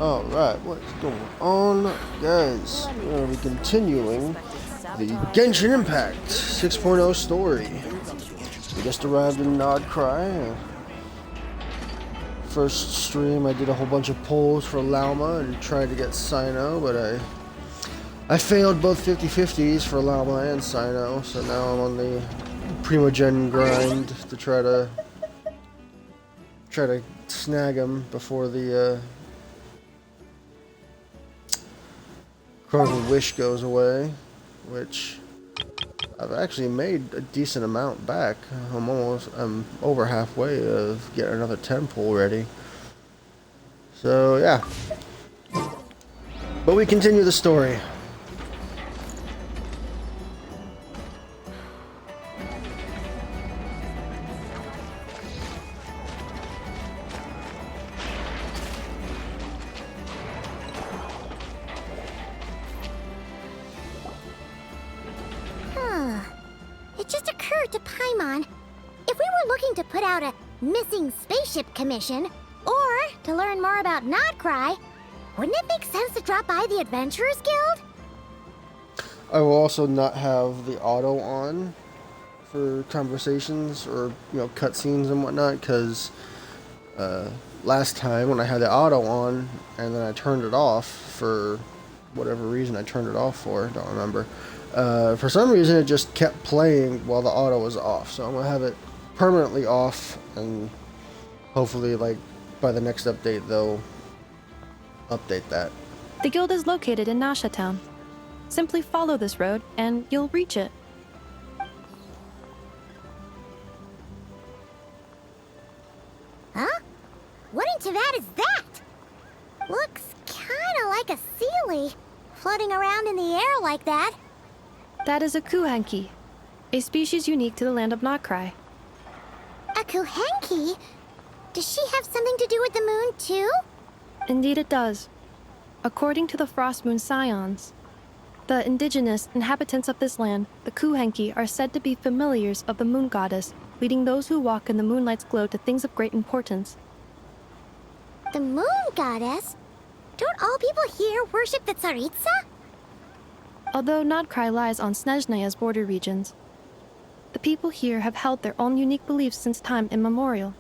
Alright, what's going on, guys? We're going to be continuing the Genshin Impact 6.0 story. We just arrived in Nod-Krai. First stream, I did a whole bunch of polls for Lauma and tried to get Sino, but I failed both 50-50s for Lauma and Sino, so now I'm on the Primogen grind to try to snag him before the Cardinal Wish goes away, which I've actually made a decent amount back. I'm over halfway of getting another 10 pull ready. So yeah. But we continue the story. To put out a missing spaceship commission, or to learn more about Nod-Krai, wouldn't it make sense to drop by the Adventurers Guild? I will also not have the auto on for conversations or, cutscenes and whatnot, because last time when I had the auto on and then I turned it off for whatever reason I turned it off for, don't remember. For some reason it just kept playing while the auto was off, so I'm going to have it permanently off, and hopefully by the next update they'll update that. The guild is located in Nasha Town. Simply follow this road and you'll reach it. Huh? What in Teyvat is that? Looks kinda like a Seelie, floating around in the air like that. That is a Kuhanki, a species unique to the land of Nod-Krai. A Kuhanki? Does she have something to do with the moon, too? Indeed it does. According to the Frost Moon Scions, the indigenous inhabitants of this land, the Kuhanki, are said to be familiars of the moon goddess, leading those who walk in the moonlight's glow to things of great importance. The moon goddess? Don't all people here worship the Tsaritsa? Although Nod-Krai lies on Snezhnaya's border regions, the people here have held their own unique beliefs since time immemorial.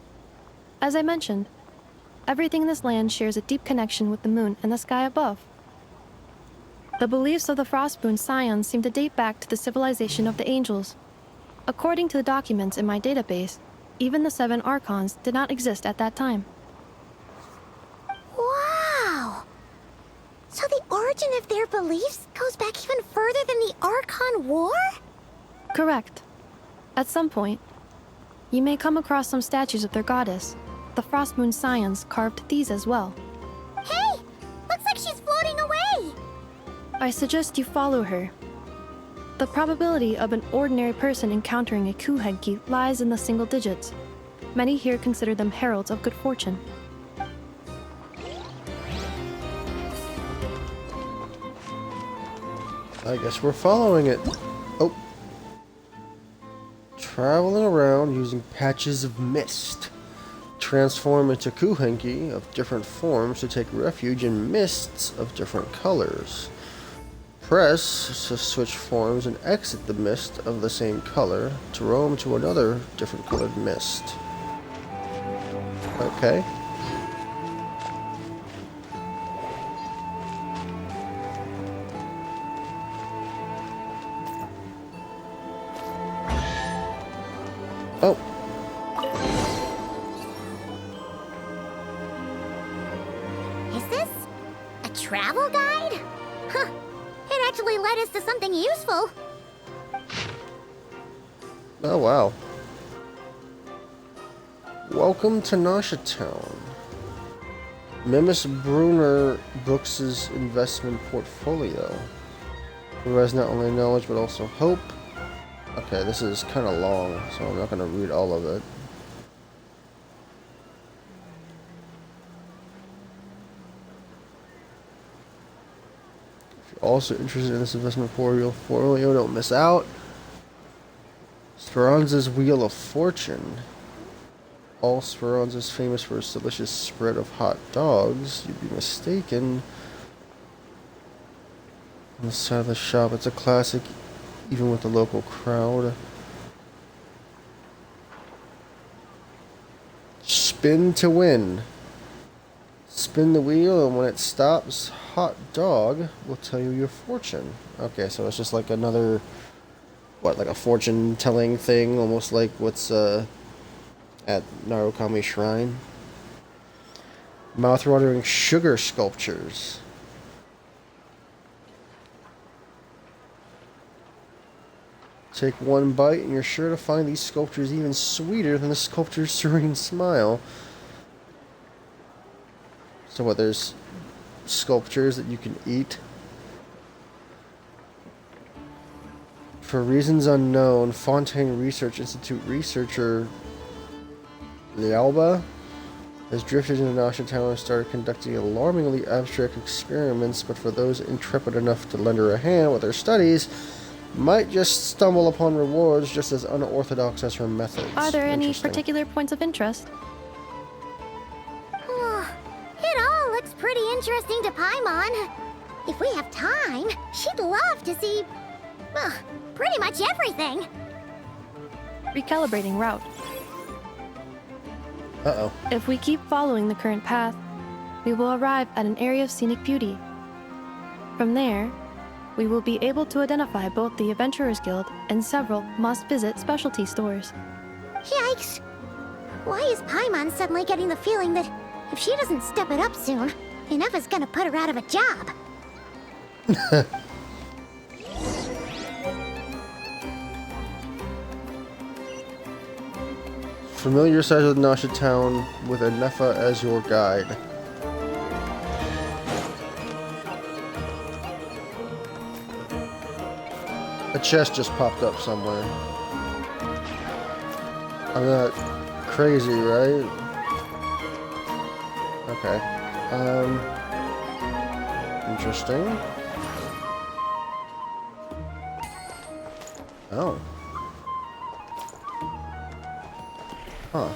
As I mentioned, everything in this land shares a deep connection with the moon and the sky above. The beliefs of the Frost Moon Scions seem to date back to the civilization of the angels. According to the documents in my database, even the 7 Archons did not exist at that time. Wow! So the origin of their beliefs goes back even further than the Archon War? Correct. At some point, you may come across some statues of their goddess. The Frost Moon Scions carved these as well. Hey! Looks like she's floating away! I suggest you follow her. The probability of an ordinary person encountering a Kuhanki lies in the single digits. Many here consider them heralds of good fortune. I guess we're following it. Oh. Traveling around using patches of mist. Transform into Kuhanki of different forms to take refuge in mists of different colors. Press to switch forms and exit the mist of the same color to roam to another different colored mist. Okay. Oh. Is this a travel guide? Huh. It actually led us to something useful. Oh, wow. Welcome to Nasha Town. Mimis Brunner Brooks's investment portfolio. Who has not only knowledge but also hope. Okay, this is kind of long, so I'm not going to read all of it. If you're also interested in this investment portfolio, don't miss out. Speranza's Wheel of Fortune. All Speron's is famous for its delicious spread of hot dogs. You'd be mistaken. On the side of the shop, it's a classic, even with the local crowd. Spin to win. Spin the wheel, and when it stops, hot dog will tell you your fortune. Okay, so it's just like another, what, like a fortune-telling thing, almost like what's at Narukami Shrine. Mouth-watering sugar sculptures. Take one bite and you're sure to find these sculptures even sweeter than the sculpture's serene smile. So what, there's sculptures that you can eat? For reasons unknown, Fontaine Research Institute researcher Lialba has drifted into Nasha Town and started conducting alarmingly abstract experiments, but for those intrepid enough to lend her a hand with her studies, might just stumble upon rewards just as unorthodox as her methods. Are there any particular points of interest? It all looks pretty interesting to Paimon. If we have time, she'd love to see, pretty much everything. Recalibrating route. Uh-oh. If we keep following the current path, we will arrive at an area of scenic beauty. From there, we will be able to identify both the Adventurers Guild and several must-visit specialty stores. Yikes! Why is Paimon suddenly getting the feeling that if she doesn't step it up soon, Ineva's gonna put her out of a job? Familiar sight of Nasha Town with Inefa as your guide. A chest just popped up somewhere. I'm not crazy, right? Okay. Interesting. Oh. Huh.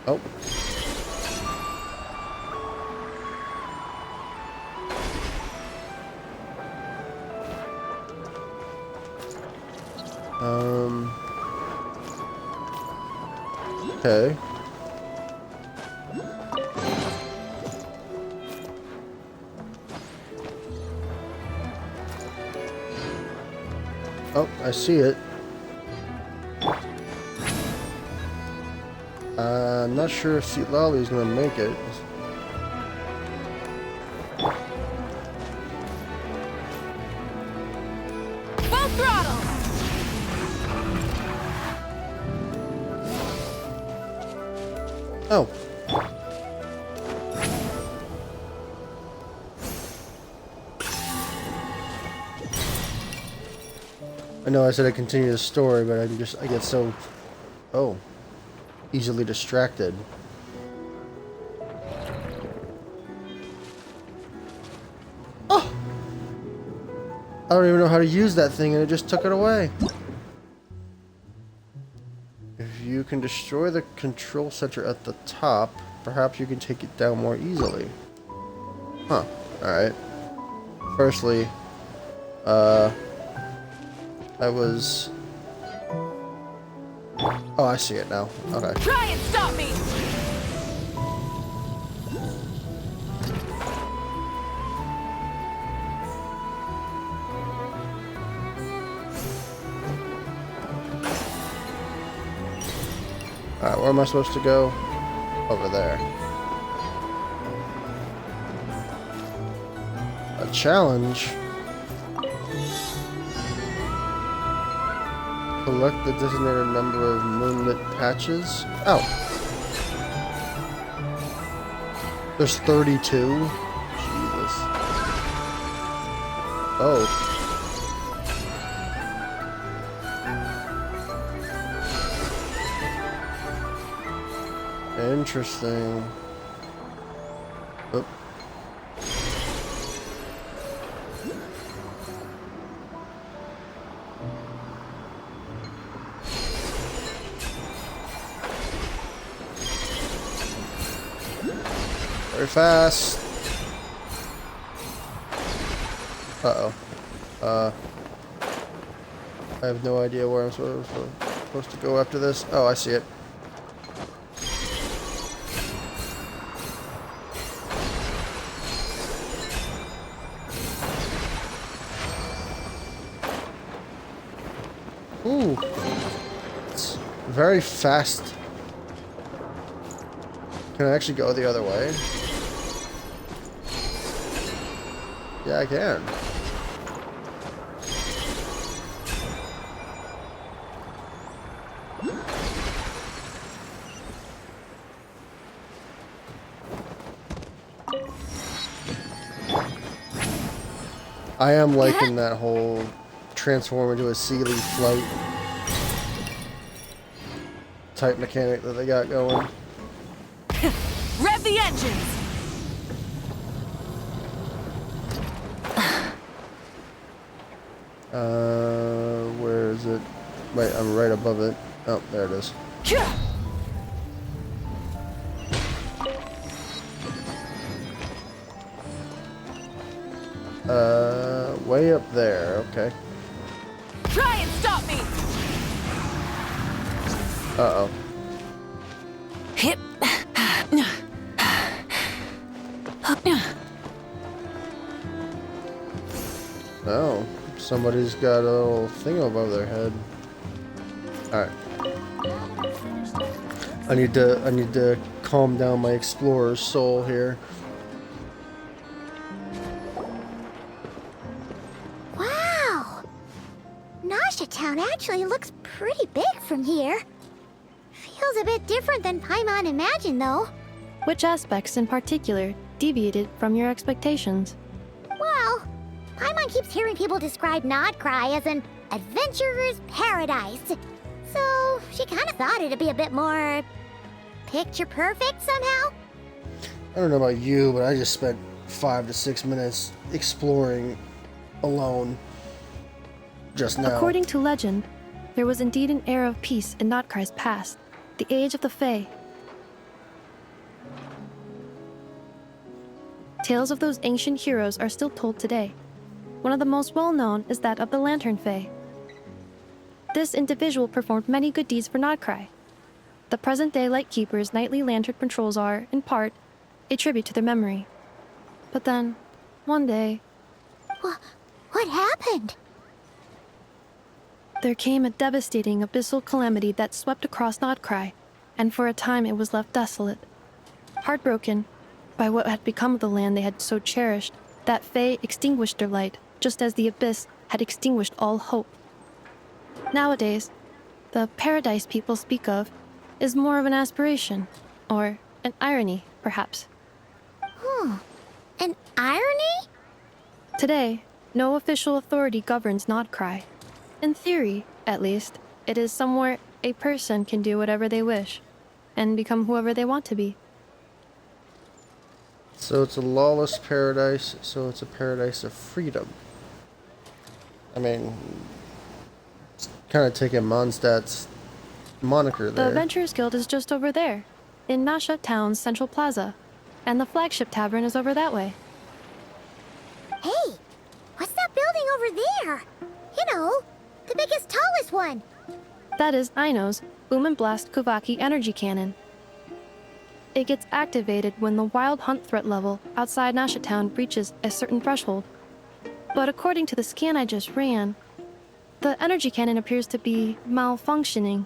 Oh. Okay. Oh, I see it. I'm not sure if Seatlali is going to make it. Full throttle! Oh. I know I said I'd continue the story, but I get so... Oh. Easily distracted. Oh! I don't even know how to use that thing and it just took it away. If you can destroy the control center at the top, perhaps you can take it down more easily. Huh. Alright. Firstly, I was... Oh, I see it now. Okay. Try and stop me! Alright, where am I supposed to go? Over there. A challenge? Collect the designated number of moonlit patches. Oh. There's 32. Jesus. Oh. Interesting. Oh. Very fast. Uh-oh. I have no idea where I'm supposed to go after this. Oh, I see it. Ooh. It's very fast. Can I actually go the other way? Yeah, I can. I am liking that whole transform into a sea leaf flight type mechanic that they got going. Rev the engines! Where is it? Wait, I'm right above it. Oh, there it is. Way up there, okay. Try and stop me! Uh-oh. Hip. Oh, somebody's got a little thing above their head. Alright. I need to calm down my explorer's soul here. Wow! Nasha Town actually looks pretty big from here. Feels a bit different than Paimon imagined, though. Which aspects in particular deviated from your expectations? Well, Paimon keeps hearing people describe Nod-Krai as an adventurer's paradise. So she kind of thought it'd be a bit more picture perfect somehow. I don't know about you, but I just spent 5 to 6 minutes exploring alone just now. According to legend, there was indeed an era of peace in Nod-Krai's past, the age of the Fae. Tales of those ancient heroes are still told today. One of the most well-known is that of the Lantern Fae. This individual performed many good deeds for Nod-Krai. The present-day Lightkeeper's nightly lantern patrols are, in part, a tribute to their memory. But then, one day, What happened? there came a devastating abyssal calamity that swept across Nod-Krai, and for a time it was left desolate. Heartbroken by what had become of the land they had so cherished, that Fae extinguished their light, just as the abyss had extinguished all hope. Nowadays, the paradise people speak of is more of an aspiration, or an irony, perhaps. An irony? Today, no official authority governs Nod-Krai. In theory, at least, it is somewhere a person can do whatever they wish, and become whoever they want to be. So it's a lawless paradise, so it's a paradise of freedom. I mean, kind of taking Mondstadt's moniker The there. Adventurers Guild is just over there, in Nasha Town's central plaza, and the flagship tavern is over that way. Hey, what's that building over there? You know, the biggest, tallest one. That is Aino's Boom and Blast Kuvaki energy cannon. It gets activated when the wild hunt threat level outside Nasha Town breaches a certain threshold. But according to the scan I just ran, the energy cannon appears to be malfunctioning,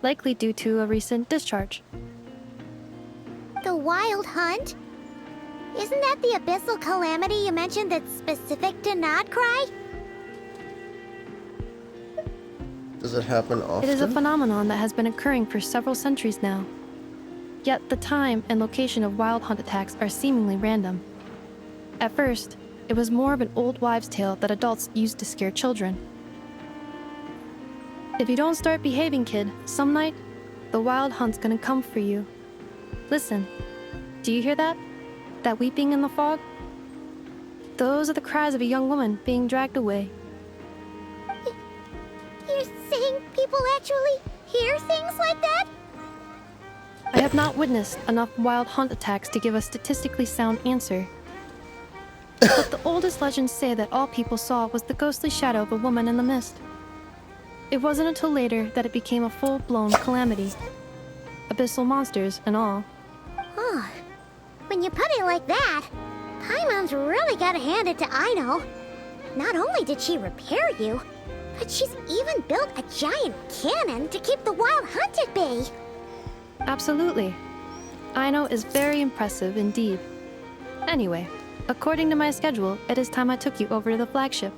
likely due to a recent discharge. The Wild Hunt? Isn't that the abyssal calamity you mentioned that's specific to Nod-Krai? Does Does it happen often? It is a phenomenon that has been occurring for several centuries now. Yet the time and location of wild hunt attacks are seemingly random. At first, it was more of an old wives' tale that adults used to scare children. If you don't start behaving, kid, some night, the wild hunt's gonna come for you. Listen, do you hear that? That weeping in the fog? Those are the cries of a young woman being dragged away. You're saying people actually hear things like that? I have not witnessed enough wild hunt attacks to give a statistically sound answer. But the oldest legends say that all people saw was the ghostly shadow of a woman in the mist. It wasn't until later that it became a full-blown calamity. Abyssal monsters and all. Oh, when you put it like that, Paimon's really gotta hand it to Aino. Not only did she repair you, but she's even built a giant cannon to keep the wild hunt at bay. Absolutely. Aino is very impressive indeed. Anyway, according to my schedule, it is time I took you over to the flagship.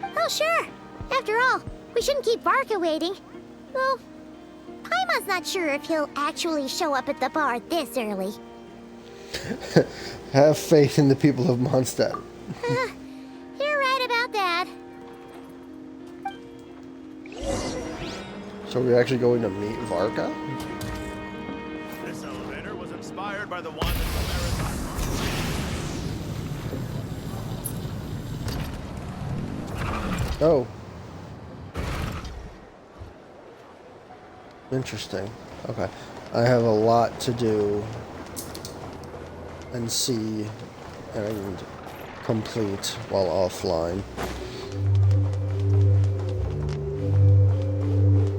Oh, sure. After all, we shouldn't keep Varka waiting. Well, Paimon's not sure if he'll actually show up at the bar this early. Have faith in the people of Mondstadt. You're right about that. So we're actually going to meet Varka? This elevator was inspired by the one in the maritime market. Oh. Interesting. Okay. I have a lot to do and see and complete while offline.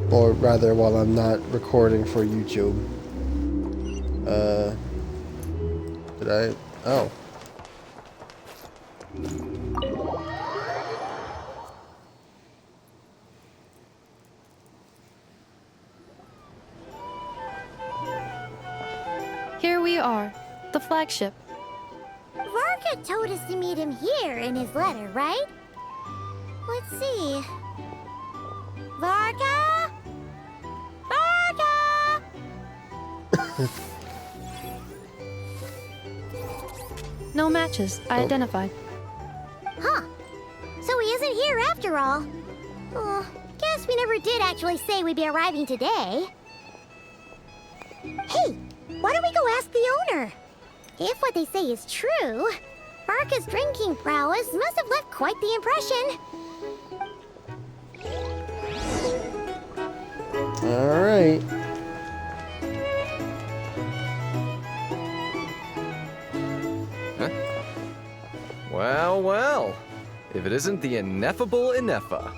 Or rather, while I'm not recording for YouTube. Did I? Oh. Here we are, the flagship. Varka told us to meet him here in his letter, right? Let's see. Varka? Varka! No matches, I identified. Huh. So he isn't here after all. Oh, guess we never did actually say we'd be arriving today. Hey, why don't we go ask the owner? If what they say is true, Varka's drinking prowess must have left quite the impression. Alright. Well, well. If it isn't the ineffable Ineffa.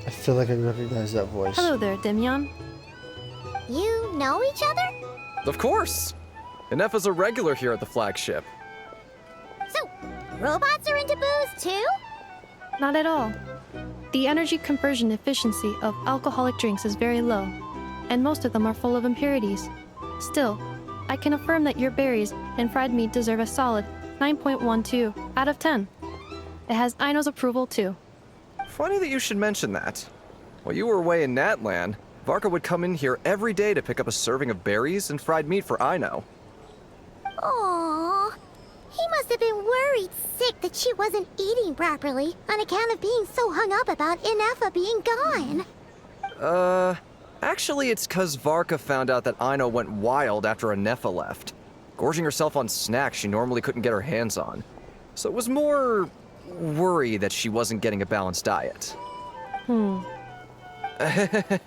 I feel like I recognize that voice. Hello there, Demian. You know each other? Of course. Ineffa's a regular here at the flagship. So, robots are into booze too? Not at all. The energy conversion efficiency of alcoholic drinks is very low, and most of them are full of impurities. Still, I can affirm that your berries and fried meat deserve a solid 9.12 out of 10. It has Aino's approval too. Funny that you should mention that. While you were away in Natlan, Varka would come in here every day to pick up a serving of berries and fried meat for Aino. Aww. He must have been worried sick that she wasn't eating properly on account of being so hung up about Ineffa being gone. Actually it's 'cause Varka found out that Aino went wild after Ineffa left, gorging herself on snacks she normally couldn't get her hands on. So it was more worry that she wasn't getting a balanced diet. I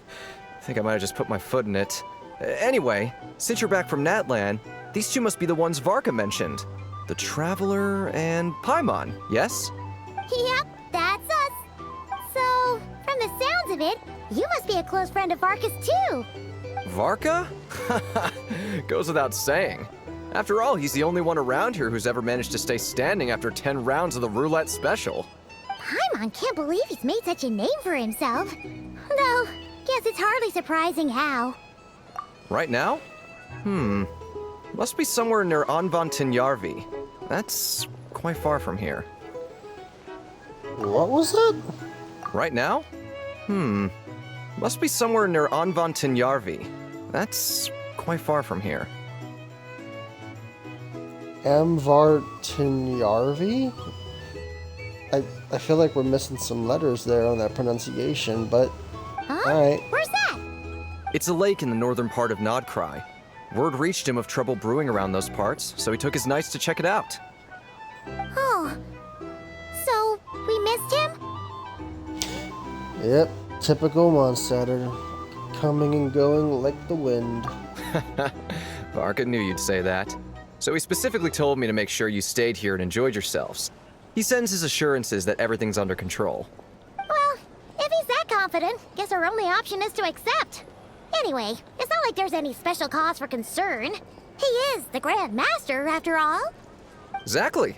think I might have just put my foot in it. Anyway, since you're back from Natlan, these two must be the ones Varka mentioned. The Traveler and Paimon, yes? Yep, that's us. So, from the sounds of it, you must be a close friend of Varka's too. Varka? Goes without saying. After all, he's the only one around here who's ever managed to stay standing after 10 rounds of the roulette special. Paimon can't believe he's made such a name for himself. Though, guess it's hardly surprising how. Right now? Must be somewhere near Anvantinjarvi. That's quite far from here. What was that? Right now? Must be somewhere near Anvantinjarvi. That's quite far from here. Amvartinjarvi? I feel like we're missing some letters there on that pronunciation, but Huh? alright. Where's that? It's a lake in the northern part of Nod-Krai. Word reached him of trouble brewing around those parts, so he took his knights to check it out. Oh. So, we missed him? Yep, typical Mondstatter. Coming and going like the wind. Varka knew you'd say that. So he specifically told me to make sure you stayed here and enjoyed yourselves. He sends his assurances that everything's under control. Well, if he's that confident, guess our only option is to accept. Anyway, it's not like there's any special cause for concern. He is the Grand Master, after all. Exactly.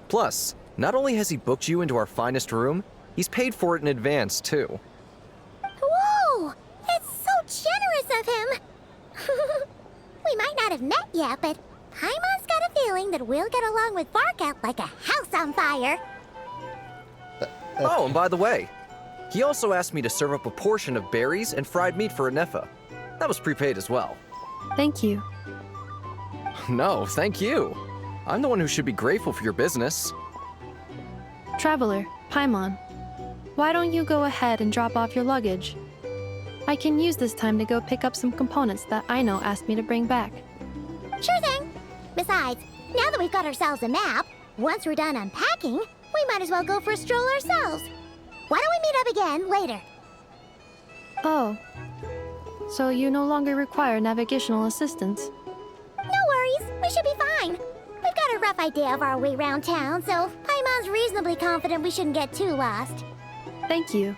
Plus, not only has he booked you into our finest room, he's paid for it in advance, too. Whoa! It's so generous of him! We might not have met yet, but Paimon's got a feeling that we'll get along with Varka like a house on fire. Oh, and by the way, he also asked me to serve up a portion of berries and fried meat for Anefa. That was prepaid as well. Thank you. No, thank you. I'm the one who should be grateful for your business. Traveler, Paimon, why don't you go ahead and drop off your luggage? I can use this time to go pick up some components that Aino asked me to bring back. Sure thing. Besides, now that we've got ourselves a map, once we're done unpacking, we might as well go for a stroll ourselves. Why don't we meet up again later? Oh. So you no longer require navigational assistance? No worries, we should be fine. We've got a rough idea of our way around town, so Paimon's reasonably confident we shouldn't get too lost. Thank you.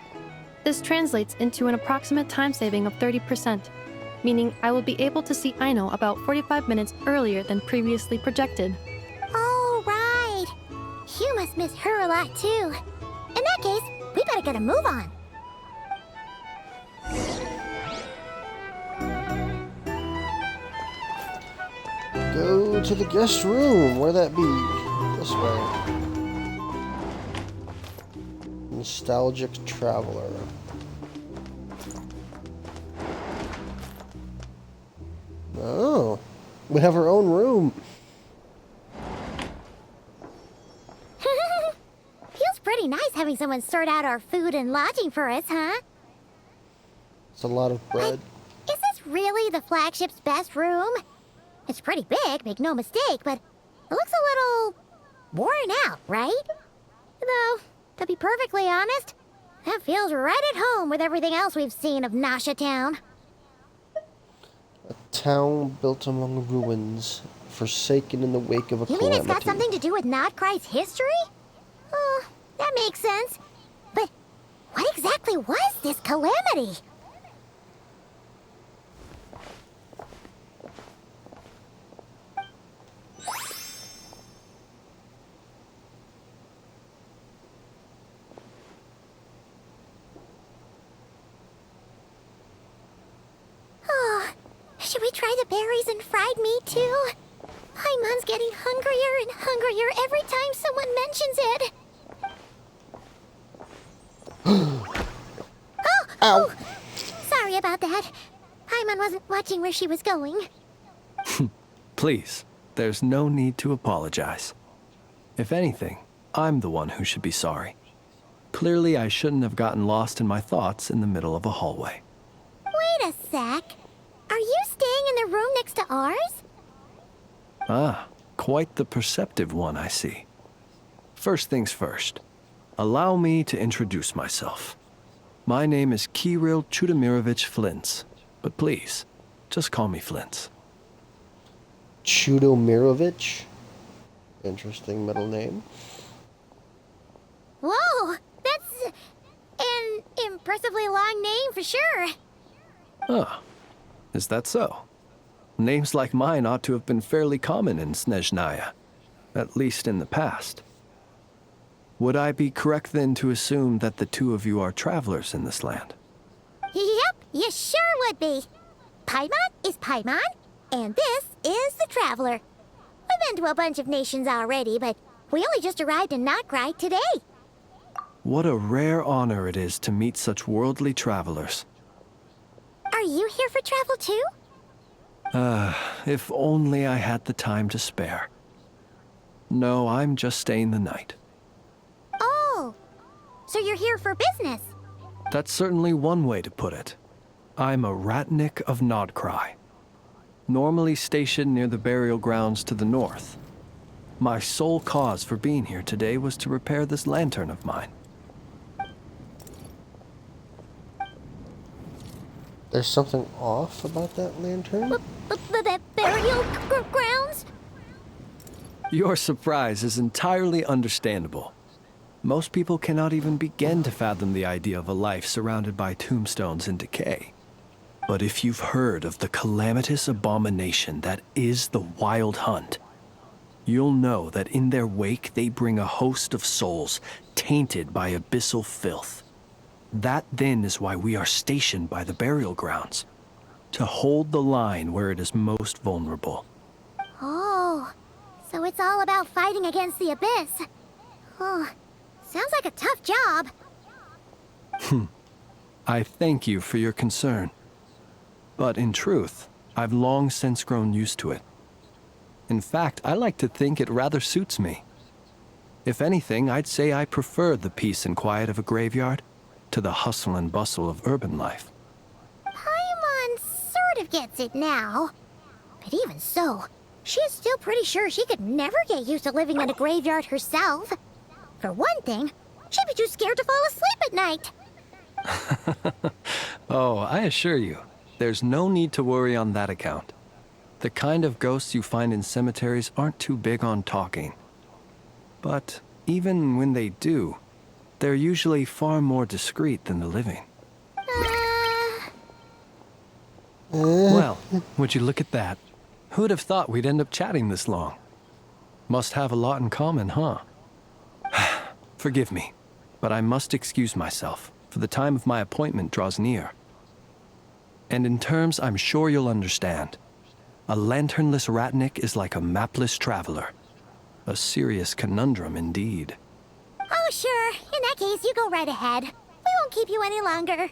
This translates into an approximate time saving of 30%, meaning I will be able to see Aino about 45 minutes earlier than previously projected. Oh, right. You must miss her a lot, too. In that case, we better get a move on. Go to the guest room. Where'd that be? This way. Nostalgic Traveler. Oh, we have our own room. Feels pretty nice having someone sort out our food and lodging for us, huh? It's a lot of bread. Is this really the flagship's best room? It's pretty big, make no mistake, but it looks a little worn out, right? Though, to be perfectly honest, that feels right at home with everything else we've seen of Nasha Town. A town built among ruins, forsaken in the wake of a You mean calamity. it's got something to do with Nod-Krai's history? Oh, that makes sense. But what exactly was this calamity? Oh, should we try the berries and fried meat too? Paimon's getting hungrier and hungrier every time someone mentions it. Ow! Sorry about that. Paimon wasn't watching where she was going. Please, there's no need to apologize. If anything, I'm the one who should be sorry. Clearly, I shouldn't have gotten lost in my thoughts in the middle of a hallway. Wait a sec. Are you staying in the room next to ours? Ah, quite the perceptive one, I see. First things first, allow me to introduce myself. My name is Kirill Chudamirovich Flintz, but please, just call me Flintz. Chudomirovich. Interesting middle name. Whoa, that's an impressively long name for sure. Ah, is that so? Names like mine ought to have been fairly common in Snezhnaya, at least in the past. Would I be correct then to assume that the two of you are travelers in this land? Yep, you sure would be. Paimon is Paimon, and this is the Traveler. We've been to a bunch of nations already, but we only just arrived in Nod-Krai today. What a rare honor it is to meet such worldly travelers. Are you here for travel too? If only I had the time to spare. No, I'm just staying the night. Oh, so you're here for business? That's certainly one way to put it. I'm a Ratnik of Nod-Krai, normally stationed near the burial grounds to the north. My sole cause for being here today was to repair this lantern of mine. There's something off about that lantern? Burial grounds? Your surprise is entirely understandable. Most people cannot even begin to fathom the idea of a life surrounded by tombstones and decay. But if you've heard of the calamitous abomination that is the Wild Hunt, you'll know that in their wake they bring a host of souls tainted by abyssal filth. That then is why we are stationed by the burial grounds, to hold the line where it is most vulnerable. Oh, so it's all about fighting against the abyss. Oh, sounds like a tough job. I thank you for your concern. But in truth, I've long since grown used to it. In fact, I like to think it rather suits me. If anything, I'd say I prefer the peace and quiet of a graveyard to the hustle and bustle of urban life. Paimon sort of gets it now. But even so, she's still pretty sure she could never get used to living in a graveyard herself. For one thing, she'd be too scared to fall asleep at night. Oh, I assure you, there's no need to worry on that account. The kind of ghosts you find in cemeteries aren't too big on talking. But even when they do, they're usually far more discreet than the living. Well, would you look at that? Who'd have thought we'd end up chatting this long? Must have a lot in common, huh? Forgive me, but I must excuse myself, for the time of my appointment draws near. And in terms I'm sure you'll understand, a lanternless Ratnik is like a mapless traveler. A serious conundrum indeed. Oh, sure. In that case, you go right ahead. We won't keep you any longer.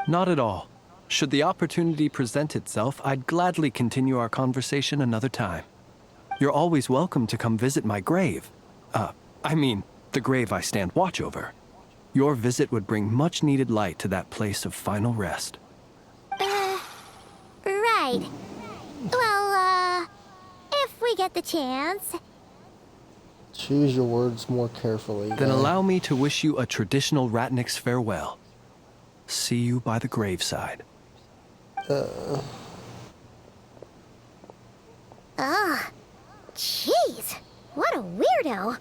Not at all. Should the opportunity present itself, I'd gladly continue our conversation another time. You're always welcome to come visit my grave. The grave I stand watch over. Your visit would bring much needed light to that place of final rest. Right. Well, if we get the chance. Choose your words more carefully. Then allow me to wish you a traditional Ratnik's farewell. See you by the graveside. Jeez. What a weirdo.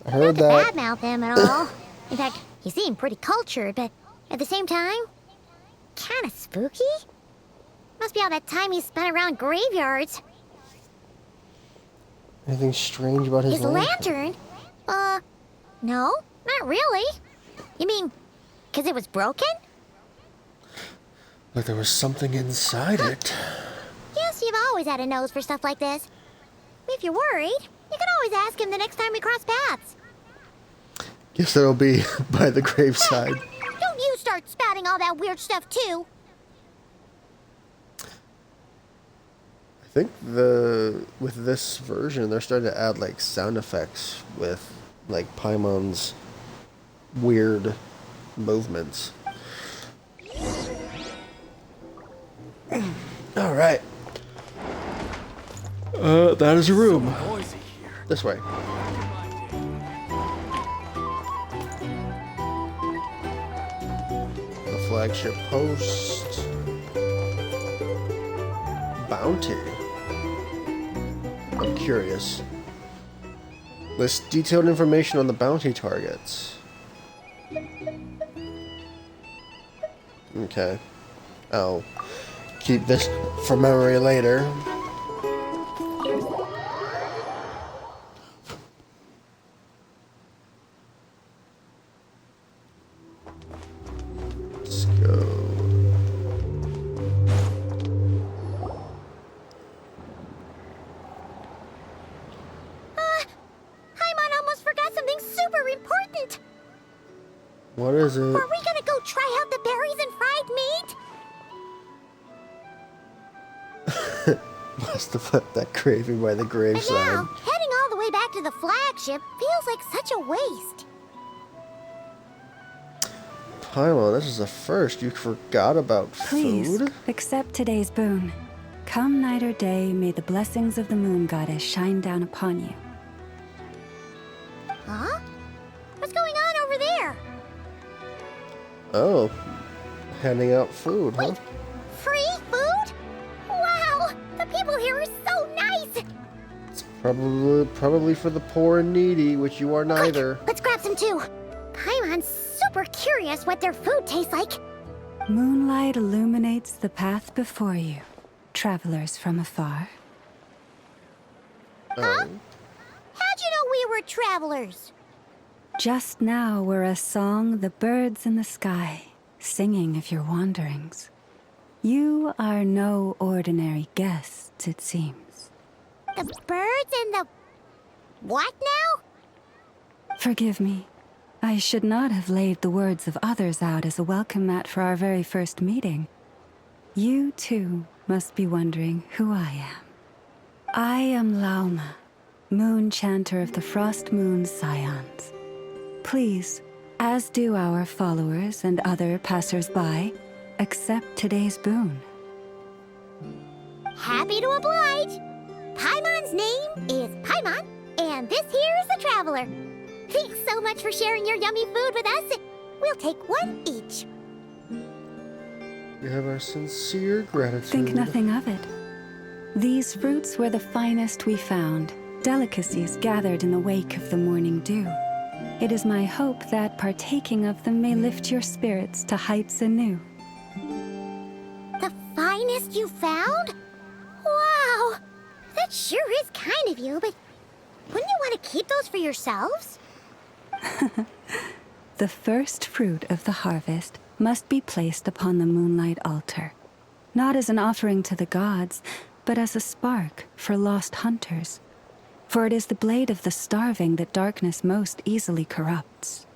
I heard Not that. to badmouth him at all. In fact, he seemed pretty cultured, but at the same time, kind of spooky. Must be all that time he spent around graveyards. Anything strange about his His lantern? No, not really. You mean, 'cause it was broken? Like there was something inside it. Yes, you've always had a nose for stuff like this. If you're worried, you can always ask him the next time we cross paths. Guess that'll be by the graveside. Don't you start spouting all that weird stuff, too. I think with this version, they're starting to add like sound effects with like Paimon's weird movements. All right. That is a room. This way. The flagship post. Bounty. I'm curious. List detailed information on the bounty targets. Okay. I'll keep this for memory later. Let's go. Paimon almost forgot something super important. What is it? Are we gonna go try out the berries and fried meat? Must have left that craving by the And graveside. now, heading all the way back to the flagship feels like such a waste. Paimon, this is the first. You forgot about Please, food? accept today's boon. Come night or day, may the blessings of the moon goddess shine down upon you. Huh? What's going on over there? Oh. Handing out food, huh? Wait, free food? Wow, the people here are so nice. Probably for the poor and needy, which you are neither. Quick, let's grab some too. Paimon's super curious what their food tastes like. Moonlight illuminates the path before you, travelers from afar. Oh. How'd you know we were travelers? Just now were a song the birds in the sky, singing of your wanderings. You are no ordinary guests, it seems. The birds and the... what now? Forgive me. I should not have laid the words of others out as a welcome mat for our very first meeting. You, too, must be wondering who I am. I am Lauma, moon chanter of the Frost Moon's Scions. Please, as do our followers and other passers-by, accept today's boon. Happy to oblige. Paimon's name is Paimon, and this here is the traveler. Thanks so much for sharing your yummy food with us. We'll take one each. We have our sincere gratitude. Think nothing of it. These fruits were the finest we found, delicacies gathered in the wake of the morning dew. It is my hope that partaking of them may lift your spirits to heights anew. The finest you found? Wow! That sure is kind of you, but wouldn't you want to keep those for yourselves? The first fruit of the harvest must be placed upon the moonlight altar, not as an offering to the gods, but as a spark for lost hunters. For it is the blade of the starving that darkness most easily corrupts.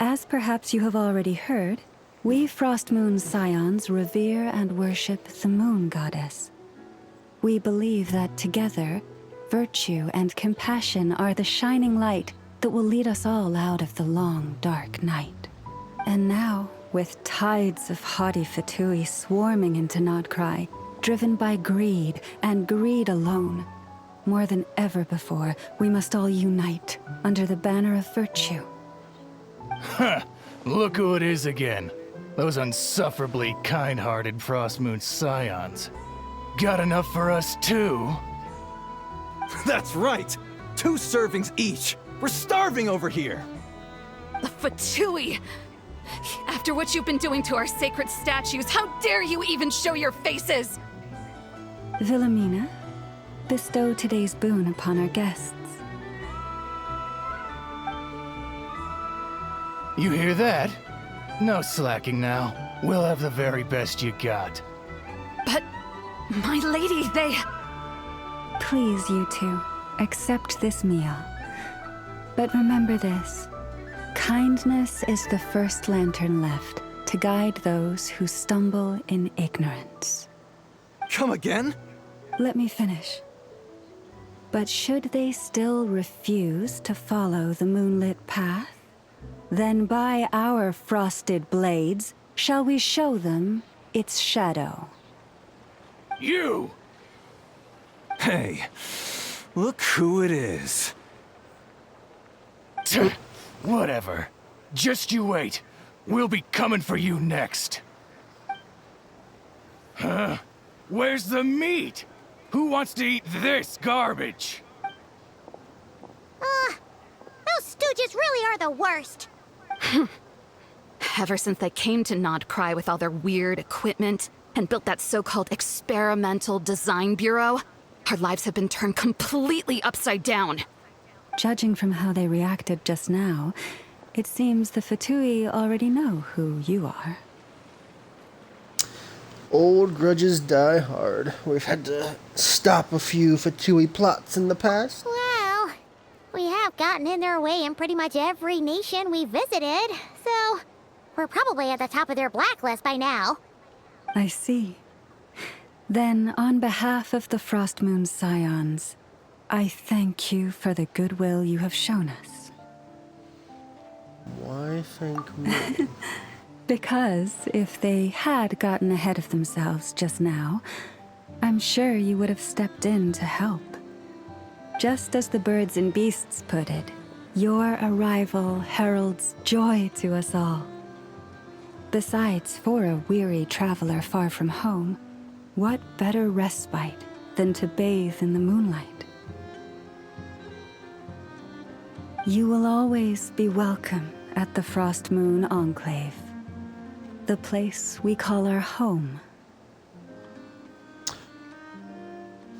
As perhaps you have already heard, we Frost Moon's Scions revere and worship the moon goddess. We believe that together, virtue and compassion are the shining light that will lead us all out of the long, dark night. And now, with tides of haughty Fatui swarming into Nod-Krai, driven by greed and greed alone, more than ever before, we must all unite under the banner of virtue. Ha! Look who it is again. Those unsufferably kind-hearted Frost Moon Scions. Got enough for us too? That's right! 2 servings each! We're starving over here! The Fatui! After what you've been doing to our sacred statues, how dare you even show your faces? Wilhelmina, bestow today's boon upon our guests. You hear that? No slacking now. We'll have the very best you got. But, my lady, they... Please, you two, accept this meal. But remember this. Kindness is the first lantern left to guide those who stumble in ignorance. Come again? Let me finish. But should they still refuse to follow the moonlit path, then by our frosted blades shall we show them its shadow. You! Hey, look who it is. Whatever. Just you wait. We'll be coming for you next. Huh? Where's the meat? Who wants to eat this garbage? Those stooges really are the worst. Ever since they came to Nod-Krai with all their weird equipment and built that so-called experimental design bureau, our lives have been turned completely upside down. Judging from how they reacted just now, it seems the Fatui already know who you are. Old grudges die hard. We've had to stop a few Fatui plots in the past. Well, we have gotten in their way in pretty much every nation we visited, so We're probably at the top of their blacklist by now. I see. Then, on behalf of the Frost Moon Scions, I thank you for the goodwill you have shown us. Why thank me? Because if they had gotten ahead of themselves just now, I'm sure you would have stepped in to help. Just as the birds and beasts put it, your arrival heralds joy to us all. Besides, for a weary traveler far from home, what better respite than to bathe in the moonlight? You will always be welcome at the Frost Moon Enclave, the place we call our home.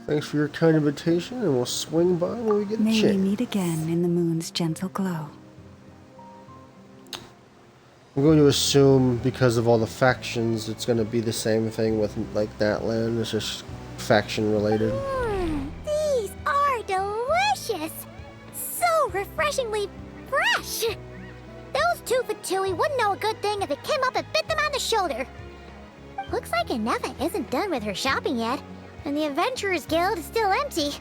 Thanks for your kind invitation, and we'll swing by when we get a May we chance. meet again in the moon's gentle glow. I'm going to assume because of all the factions, it's going to be the same thing with like Natland. It's just faction related. These are delicious! So refreshingly fresh! Those two Fatui wouldn't know a good thing if it came up and bit them on the shoulder. Looks like Inefa isn't done with her shopping yet, and the Adventurers Guild is still empty.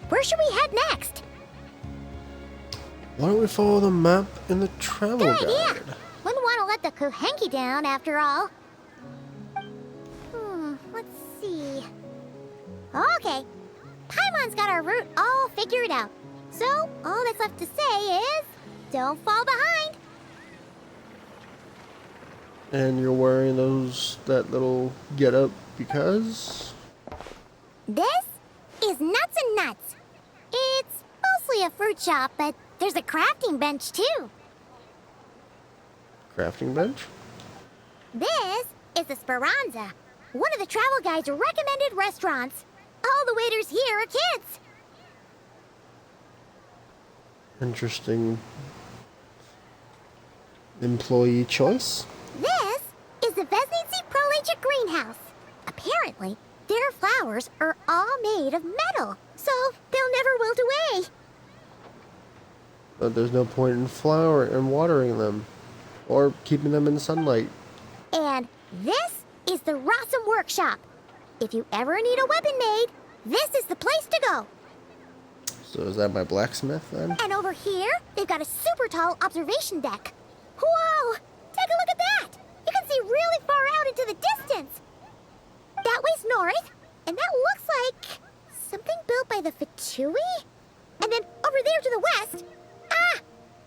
Where should we head next? Why don't we follow the map in the travel Good guide? idea! Wouldn't want to let the Kuhenki down, after all. Let's see. Okay, Paimon's got our route all figured out. So, all that's left to say is, don't fall behind. And you're wearing that little getup because? This is Nuts and Nuts. It's mostly a fruit shop, but there's a crafting bench too. Crafting bench? This is the Speranza, one of the travel guide's recommended restaurants. All the waiters here are kids. Interesting employee choice. This is the Vesnitsi Prolegia greenhouse. Apparently, their flowers are all made of metal, so they'll never wilt away. But there's no point in watering them or keeping them in sunlight. And this is the Rossum Workshop. If you ever need a weapon made, this is the place to go. So is that my blacksmith then? And over here, they've got a super tall observation deck. Whoa! Take a look at that! You can see really far out into the distance. That way's north, and that looks like something built by the Fatui? And then over there to the west,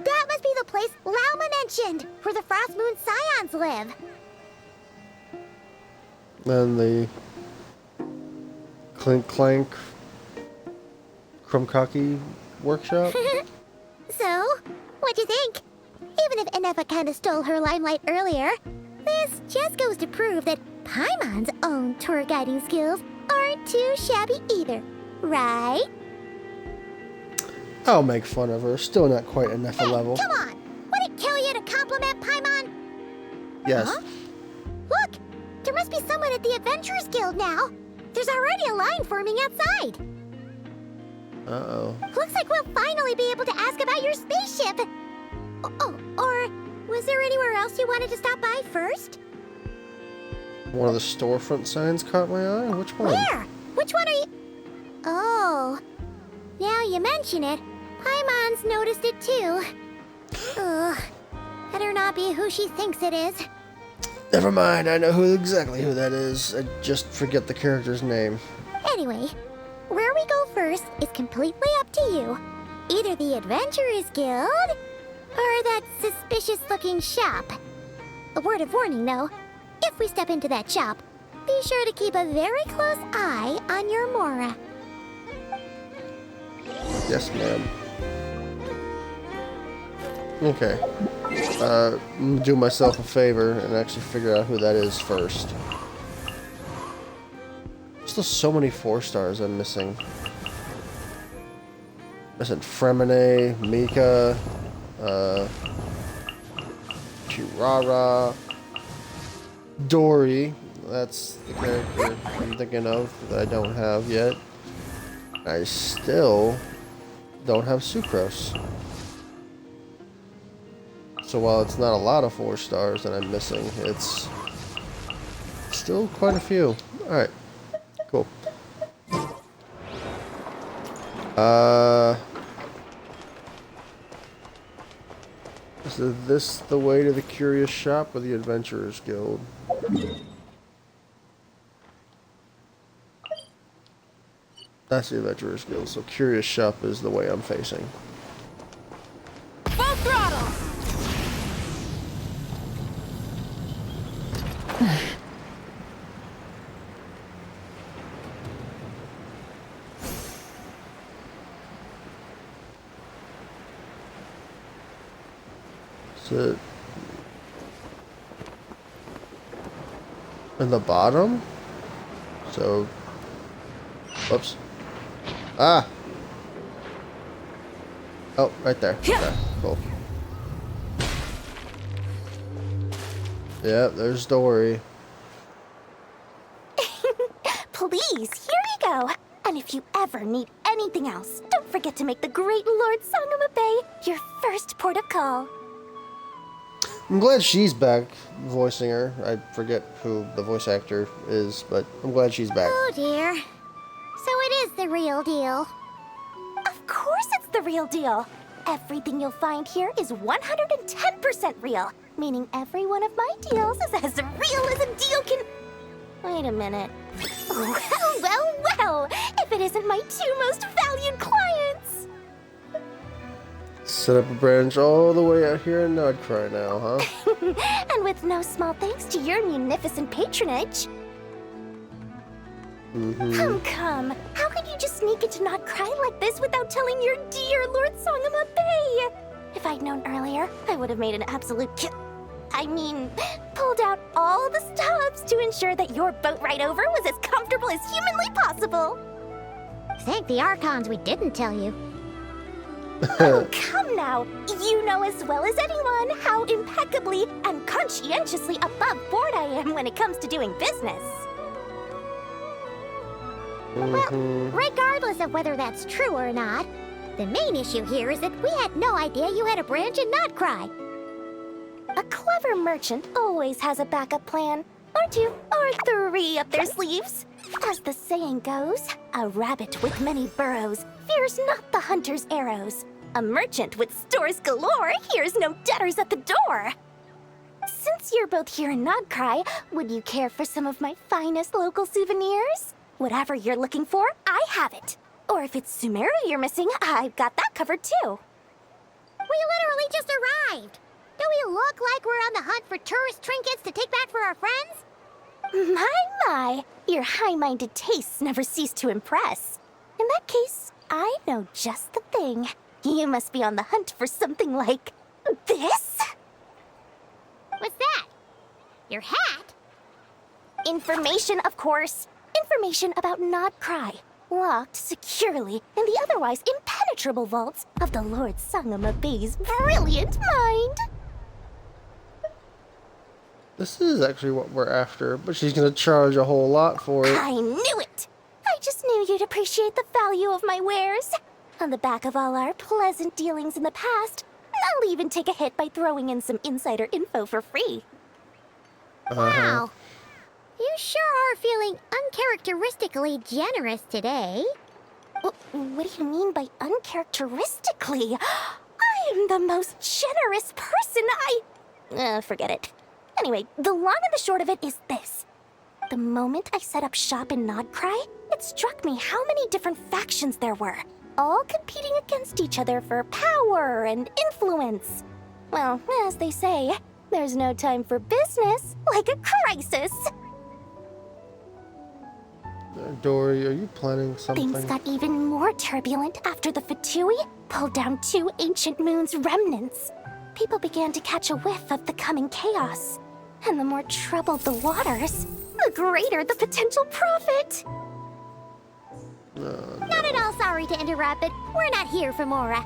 that must be the place Lauma mentioned, where the Frost Moon Scions live. And the Clink Clank Krumkaki workshop? So, what'd you think? Even if Inefa kind of stole her limelight earlier, this just goes to prove that Paimon's own tour guiding skills aren't too shabby either, right? I'll make fun of her. Still not quite enough a level. Come on! Would it kill you to compliment Paimon? Yes. Huh? Look! There must be someone at the Adventurers Guild now. There's already a line forming outside. Uh-oh. Looks like we'll finally be able to ask about your spaceship. Oh, or was there anywhere else you wanted to stop by first? One of the storefront signs caught my eye. Which one? Where? Which one are you? Oh, now you mention it, Paimon's noticed it too. Ugh, better not be who she thinks it is. Never mind. I know exactly who that is. I just forget the character's name. Anyway, where we go first is completely up to you. Either the Adventurers Guild, or that suspicious-looking shop. A word of warning, though. If we step into that shop, be sure to keep a very close eye on your Mora. Yes, ma'am. Okay. I'm gonna do myself a favor and actually figure out who that is first. Still so many 4 stars I'm missing. Missing Fremine, Mika, Chirara, Dory. That's the character I'm thinking of that I don't have yet. I still don't have Sucrose. So while it's not a lot of 4 stars that I'm missing, it's still quite a few. Alright, cool. Is this the way to the Curious Shop or the Adventurers Guild? That's the Adventurers Guild, so Curious Shop is the way I'm facing. Full throttle! Is it in the bottom? So, whoops. Ah! Oh, right there. Okay, cool. Yeah, there's Dory. Please, here you go. And if you ever need anything else, don't forget to make the great Lord Sangama Bay your first port of call. I'm glad she's back voicing her. I forget who the voice actor is, but I'm glad she's back. Oh dear. So it is the real deal. Of course it's the real deal. Everything you'll find here is 110% real, meaning every one of my deals is as real as a deal can... Wait a minute. Well, if it isn't my 2 most valued clients. Set up a branch all the way out here in Nod-Krai now, huh? And with no small thanks to your munificent patronage. Come. How could you just sneak into Nod-Krai like this without telling your dear Lord Sangama Bay? If I'd known earlier, I would have made an absolute pulled out all the stops to ensure that your boat ride over was as comfortable as humanly possible. Thank the Archons we didn't tell you. Oh, come now. You know as well as anyone how impeccably and conscientiously above board I am when it comes to doing business. Well, regardless of whether that's true or not, the main issue here is that we had no idea you had a branch in Nod-Krai. A clever merchant always has a backup plan, or 2, or 3 up their sleeves. As the saying goes, a rabbit with many burrows fears not the hunter's arrows. A merchant with stores galore hears no debtors at the door. Since you're both here in Nod-Krai, would you care for some of my finest local souvenirs? Whatever you're looking for, I have it. Or if it's Sumeru you're missing, I've got that covered too. We literally just arrived. Do we look like we're on the hunt for tourist trinkets to take back for our friends? My, your high-minded tastes never cease to impress. In that case, I know just the thing. You must be on the hunt for something like this? What's that? Your hat? Information, of course. Information about Nod-Krai, locked securely in the otherwise impenetrable vaults of the Lord Sangama Bay's brilliant mind. This is actually what we're after, but she's gonna charge a whole lot for it. I knew it! I just knew you'd appreciate the value of my wares. On the back of all our pleasant dealings in the past, I'll even take a hit by throwing in some insider info for free. Wow. You sure are feeling uncharacteristically generous today. What do you mean by uncharacteristically? I'm the most generous person forget it. Anyway, the long and the short of it is this. The moment I set up shop in Nod-Krai, it struck me how many different factions there were, all competing against each other for power and influence. Well, as they say, there's no time for business like a crisis. Dory, are you planning something? Things got even more turbulent after the Fatui pulled down 2 ancient moon's remnants. People began to catch a whiff of the coming chaos. And the more troubled the waters, the greater the potential profit. Not at all sorry to interrupt, but we're not here for Mora.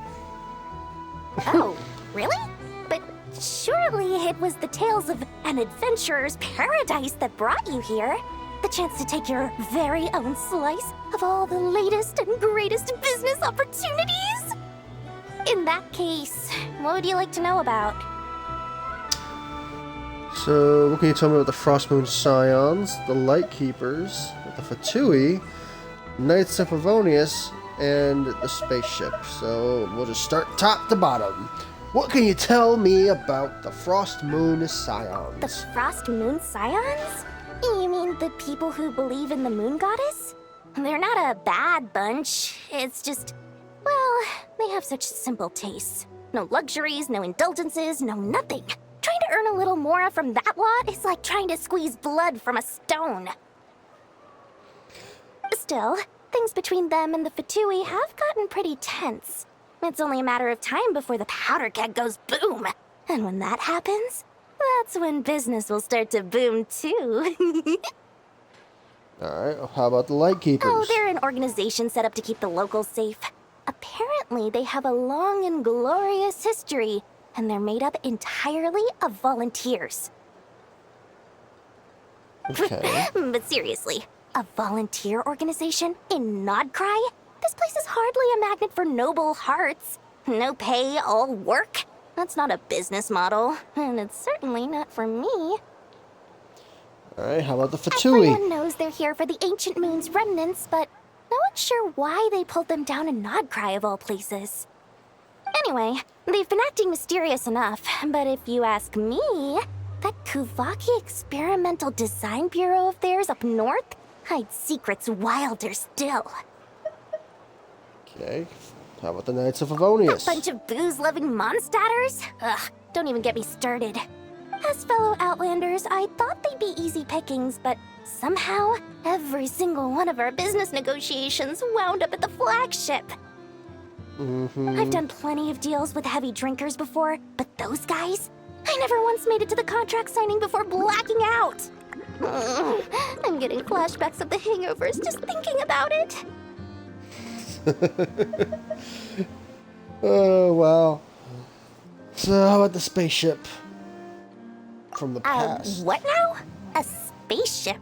Oh, really? But surely it was the tales of an adventurer's paradise that brought you here. The chance to take your very own slice of all the latest and greatest business opportunities? In that case, what would you like to know about? So, what can you tell me about the Frostmoon Scions, the Lightkeepers, the Fatui, Knights of Favonius, and the spaceship? So, we'll just start top to bottom. What can you tell me about the Frostmoon Scions? The Frost Moon Scions? You mean the people who believe in the moon goddess? They're not a bad bunch. It's just, well, they have such simple tastes. No luxuries, no indulgences, no nothing. Trying to earn a little more from that lot is like trying to squeeze blood from a stone. Still, things between them and the Fatui have gotten pretty tense. It's only a matter of time before the powder keg goes boom. And when that happens, that's when business will start to boom too. Alright, how about the Lightkeepers? Oh, they're an organization set up to keep the locals safe. Apparently, they have a long and glorious history, and they're made up entirely of volunteers. Okay. But seriously, a volunteer organization in Nod-Krai? This place is hardly a magnet for noble hearts. No pay, all work. That's not a business model, and it's certainly not for me. Alright, how about the Fatui? Everyone knows they're here for the ancient moon's remnants, but no one's sure why they pulled them down in Nod-Krai of all places. Anyway, they've been acting mysterious enough, but if you ask me, that Kuvaki Experimental Design Bureau of theirs up north hides secrets wilder still. Okay, how about the Knights of Favonius? A bunch of booze-loving monsters? Ugh, don't even get me started. As fellow Outlanders, I thought they'd be easy pickings, but somehow, every single one of our business negotiations wound up at the flagship. I've done plenty of deals with heavy drinkers before, but those guys? I never once made it to the contract signing before blacking out. I'm getting flashbacks of the hangovers just thinking about it. Oh, wow. So, how about the spaceship? From the past. What now? A spaceship?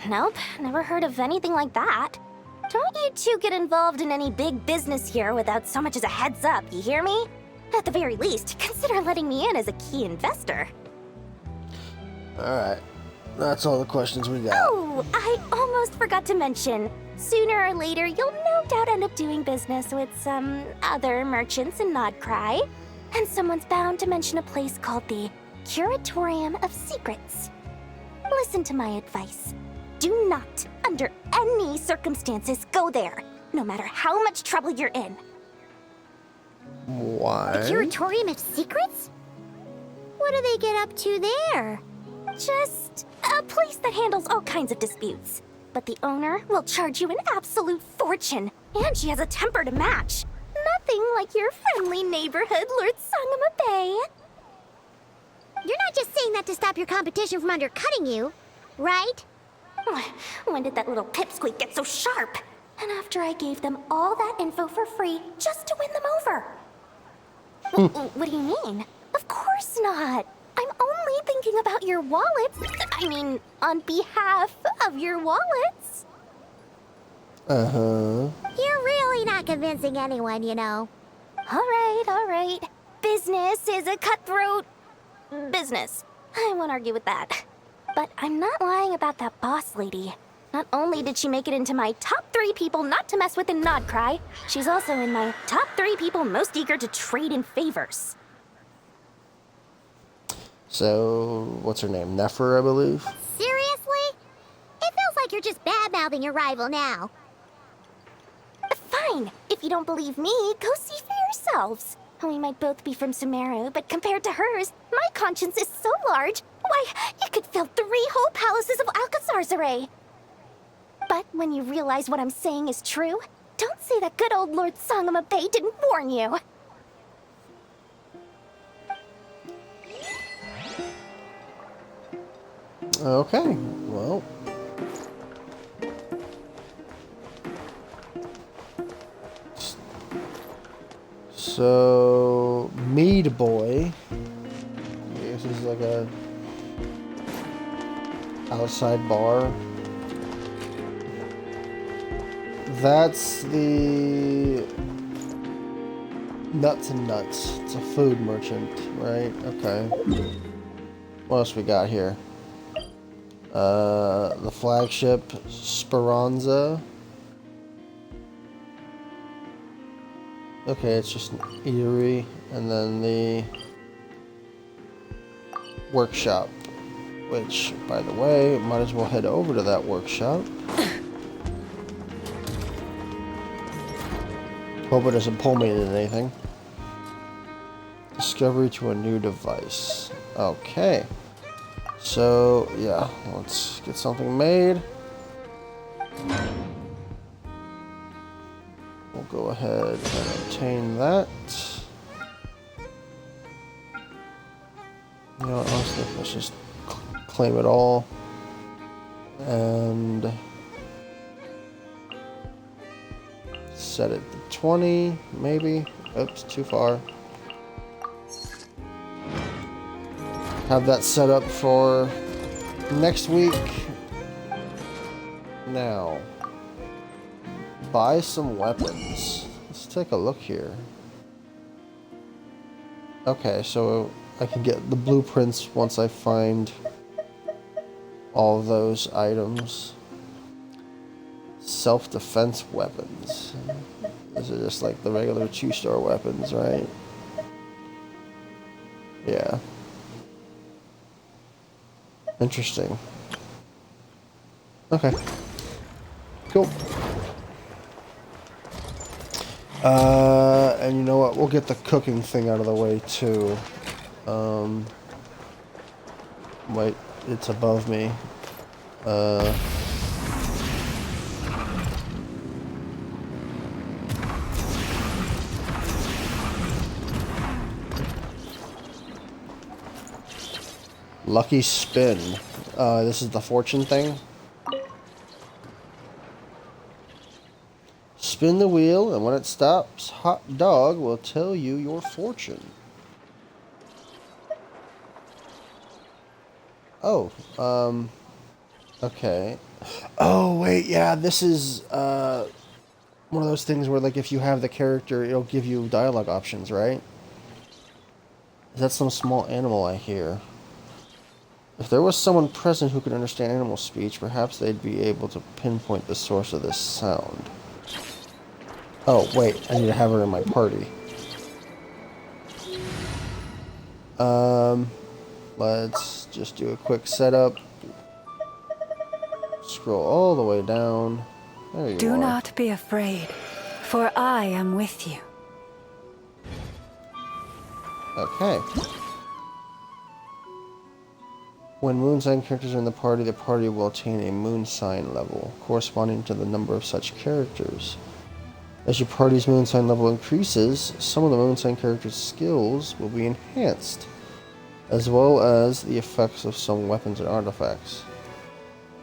Nope, never heard of anything like that. Don't you two get involved in any big business here without so much as a heads up, you hear me? At the very least, consider letting me in as a key investor. Alright, that's all the questions we got. Oh, I almost forgot to mention. Sooner or later, you'll no doubt end up doing business with some other merchants in Nod-Krai. And someone's bound to mention a place called the Curatorium of Secrets. Listen to my advice. Do not, under any circumstances, go there, no matter how much trouble you're in. Why? The Curatorium of Secrets? What do they get up to there? Just a place that handles all kinds of disputes. But the owner will charge you an absolute fortune, and she has a temper to match. Nothing like your friendly neighborhood, Lord Sangama Bay. You're not just saying that to stop your competition from undercutting you, right? When did that little pipsqueak get so sharp? And after I gave them all that info for free just to win them over. What do you mean? Of course not. I'm only thinking about your wallets. I mean, on behalf of your wallets. Uh-huh. You're really not convincing anyone, you know. All right. Business is a cutthroat business. I won't argue with that. But I'm not lying about that boss lady. Not only did she make it into my top 3 people not to mess with in Nod-Krai, she's also in my top 3 people most eager to trade in favors. So, what's her name? Nefer, I believe? Seriously? It feels like you're just bad-mouthing your rival now. Fine. If you don't believe me, go see for yourselves. We might both be from Sumeru, but compared to hers, my conscience is so large, why, it could fill 3 whole palaces of Alcazar's. But when you realize what I'm saying is true, don't say that good old Lord Sangama Bay didn't warn you. Okay, well. So, Mead Boy. This is like a outside bar. That's the Nuts and Nuts. It's a food merchant, right? Okay. What else we got here? The flagship Speranza. Okay, it's just an eatery, and then the workshop, which, by the way, might as well head over to that workshop. Hope it doesn't pull me into anything. Discovery to a new device. Okay. So, yeah, let's get something made. We'll go ahead and obtain that. You know what, honestly, let's just claim it all. And set it to 20, maybe. Oops, too far. Have that set up for next week. Now, buy some weapons. Let's take a look here. Okay, so I can get the blueprints once I find all of those items. Self-defense weapons. These are just like the regular 2-star weapons, right? Yeah. Interesting. Okay. Cool. And you know what? We'll get the cooking thing out of the way too. Wait, it's above me. Lucky spin. This is the fortune thing. Spin the wheel, and when it stops, Hot Dog will tell you your fortune. Oh, okay. Oh, wait, yeah, this is, one of those things where, like, if you have the character, it'll give you dialogue options, right? Is that some small animal I hear? If there was someone present who could understand animal speech, perhaps they'd be able to pinpoint the source of this sound. Oh, wait, I need to have her in my party. Let's just do a quick setup. Scroll all the way down. There you are. Do not be afraid, for I am with you. Okay. When moon sign characters are in the party will attain a moon sign level, corresponding to the number of such characters. As your party's moon sign level increases, some of the moon sign characters' skills will be enhanced, as well as the effects of some weapons and artifacts.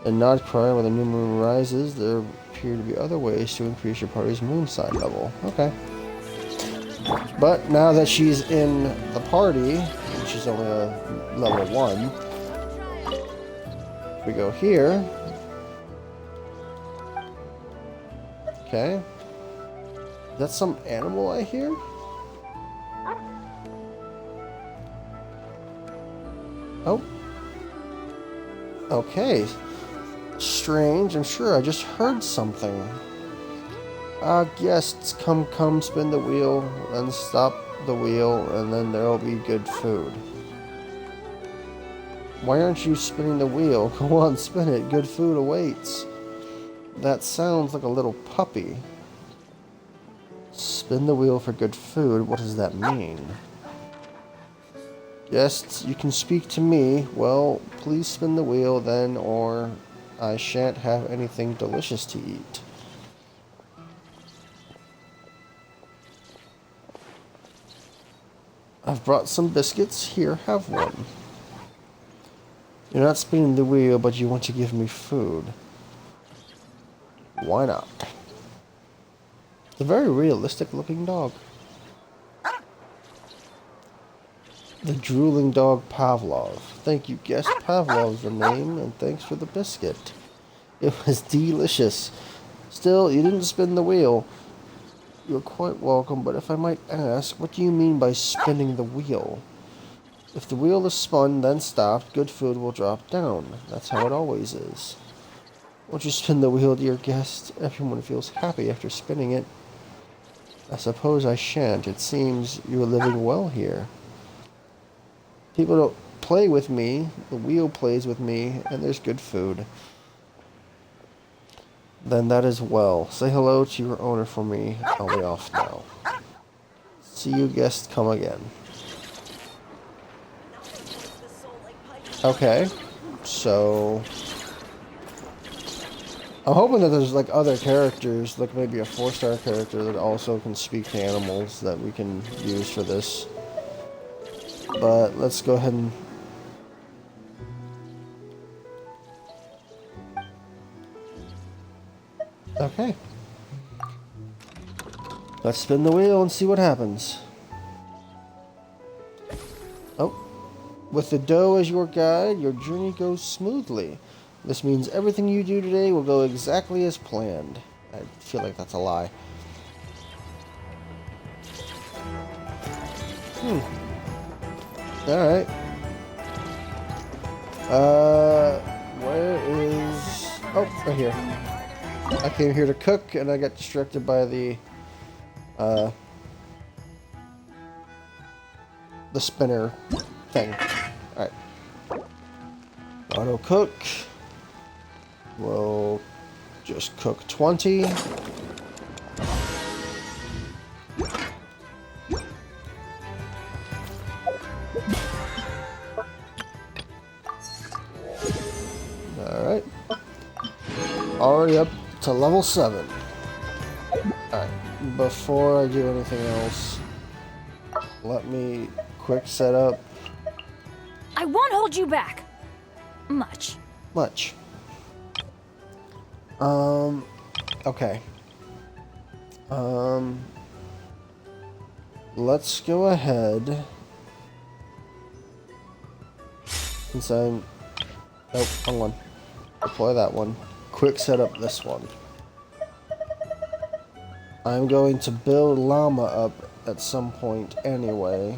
In Nod-Krai, when the new moon rises, there appear to be other ways to increase your party's moon sign level. Okay. But now that she's in the party, and she's only a level 1, if we go here. Okay. Is that some animal I hear? Oh. Okay. Strange. I'm sure I just heard something. Guests, come, spin the wheel, then stop the wheel, and then there'll be good food. Why aren't you spinning the wheel? Go on, spin it. Good food awaits. That sounds like a little puppy. Spin the wheel for good food? What does that mean? Guests, you can speak to me. Well, please spin the wheel then, or I shan't have anything delicious to eat. I've brought some biscuits. Here, have one. You're not spinning the wheel, but you want to give me food. Why not? It's a very realistic looking dog. The drooling dog Pavlov. Thank you, guest. Pavlov's the name, and thanks for the biscuit. It was delicious. Still, you didn't spin the wheel. You're quite welcome, but if I might ask, what do you mean by spinning the wheel? If the wheel is spun, then stopped, good food will drop down. That's how it always is. Won't you spin the wheel, dear guest? Everyone feels happy after spinning it. I suppose I shan't. It seems you are living well here. People don't play with me, the wheel plays with me, and there's good food. Then that is well. Say hello to your owner for me. I'll be off now. See you, guest, come again. Okay, so I'm hoping that there's like other characters, like maybe a 4-star character that also can speak to animals that we can use for this. But let's go ahead and okay. Let's spin the wheel and see what happens. Oh. With the dough as your guide, your journey goes smoothly. This means everything you do today will go exactly as planned. I feel like that's a lie. Alright. Where is... Oh, right here. I came here to cook, and I got distracted by the spinner thing. Alright. Auto cook. We'll just cook 20. Alright. Already up to level 7. Alright. Before I do anything else, let me quick set up. I won't hold you back. Much. Okay. Let's go ahead. Since I'm... Nope, wrong one. Deploy that one. Quick set up this one. I'm going to build llama up at some point anyway.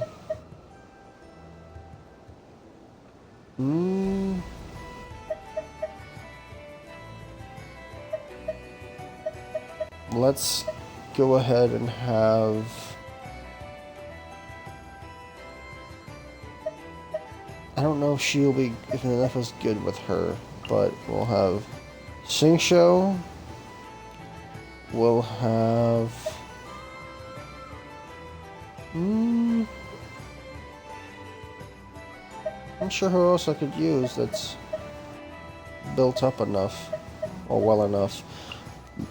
Let's go ahead and have... I don't know if she'll be... if enough is good with her, but we'll have Singsho. We'll have... I'm not sure who else I could use that's built up enough, or well enough.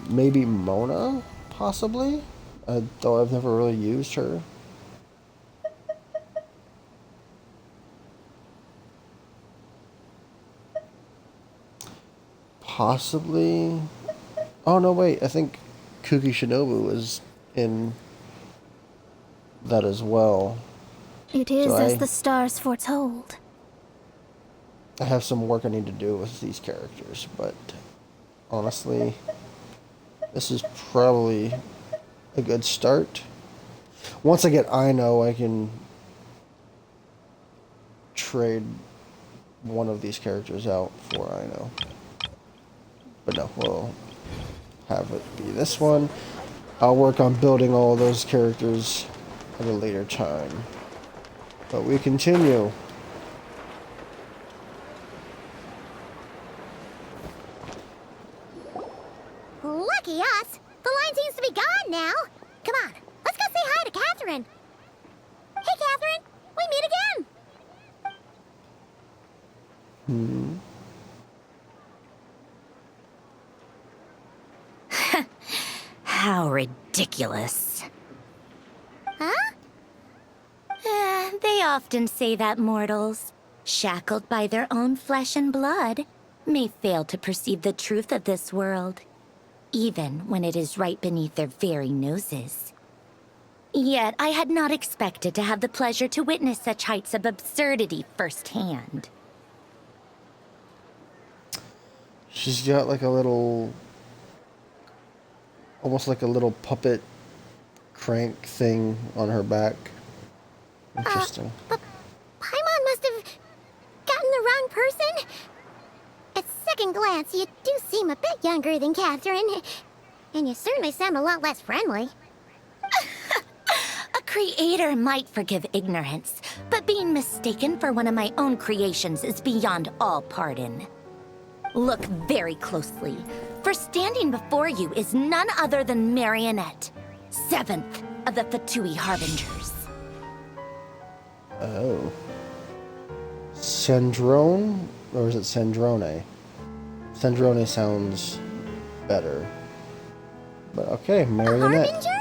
Maybe Mona, possibly? Though I've never really used her. Possibly... Oh, no, wait. I think Kuki Shinobu is in that as well. It is as the stars foretold. I have some work I need to do with these characters, but honestly, this is probably a good start. Once I get Aino, I can trade one of these characters out for Aino. But no, we'll have it be this one. I'll work on building all those characters at a later time. But we continue. Lucky us! The line seems to be gone now. Come on, let's go say hi to Catherine. Hey, Catherine! We meet again! How ridiculous. Huh? They often say that mortals, shackled by their own flesh and blood, may fail to perceive the truth of this world, even when it is right beneath their very noses. Yet I had not expected to have the pleasure to witness such heights of absurdity firsthand. She's got like a little... almost like a little puppet crank thing on her back. Interesting. But Paimon person? At second glance, you do seem a bit younger than Catherine. And you certainly sound a lot less friendly. A creator might forgive ignorance, but being mistaken for one of my own creations is beyond all pardon. Look very closely, for standing before you is none other than Marionette, 7th of the Fatui Harbingers. Oh. Sandrone? Or is it Sandrone? Sandrone sounds better. But okay, Marionette. Harbinger?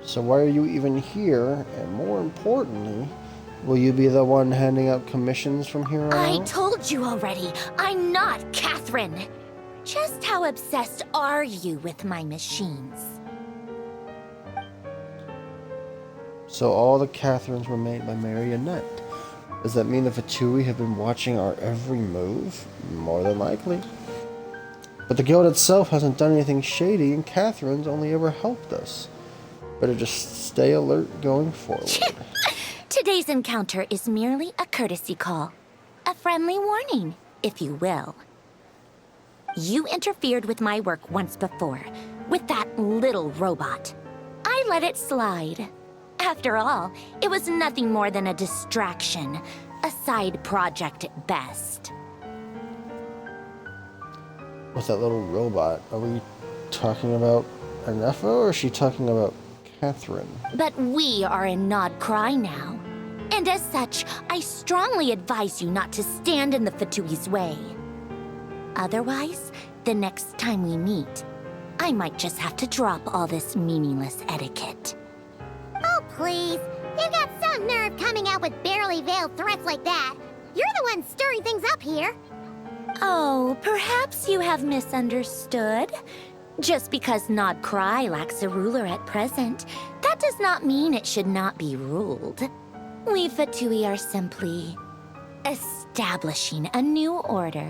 So why are you even here? And more importantly, will you be the one handing out commissions from here on I out? told you already, I'm not Catherine. Just how obsessed are you with my machines? So all the Catherines were made by Marionette. Does that mean the Fatui have been watching our every move? More than likely. But the guild itself hasn't done anything shady, and Catherine's only ever helped us. Better just stay alert going forward. Today's encounter is merely a courtesy call. A friendly warning, if you will. You interfered with my work once before, with that little robot. I let it slide. After all, it was nothing more than a distraction, a side project at best. With that little robot, are we talking about Anefa, or is she talking about Catherine? But we are in Nod-Krai now. And as such, I strongly advise you not to stand in the Fatui's way. Otherwise, the next time we meet, I might just have to drop all this meaningless etiquette. Oh, please. You got some nerve coming out with barely veiled threats like that. You're the one stirring things up here. Oh, perhaps you have misunderstood. Just because Nod-Krai lacks a ruler at present, that does not mean it should not be ruled. We Fatui are simply establishing a new order.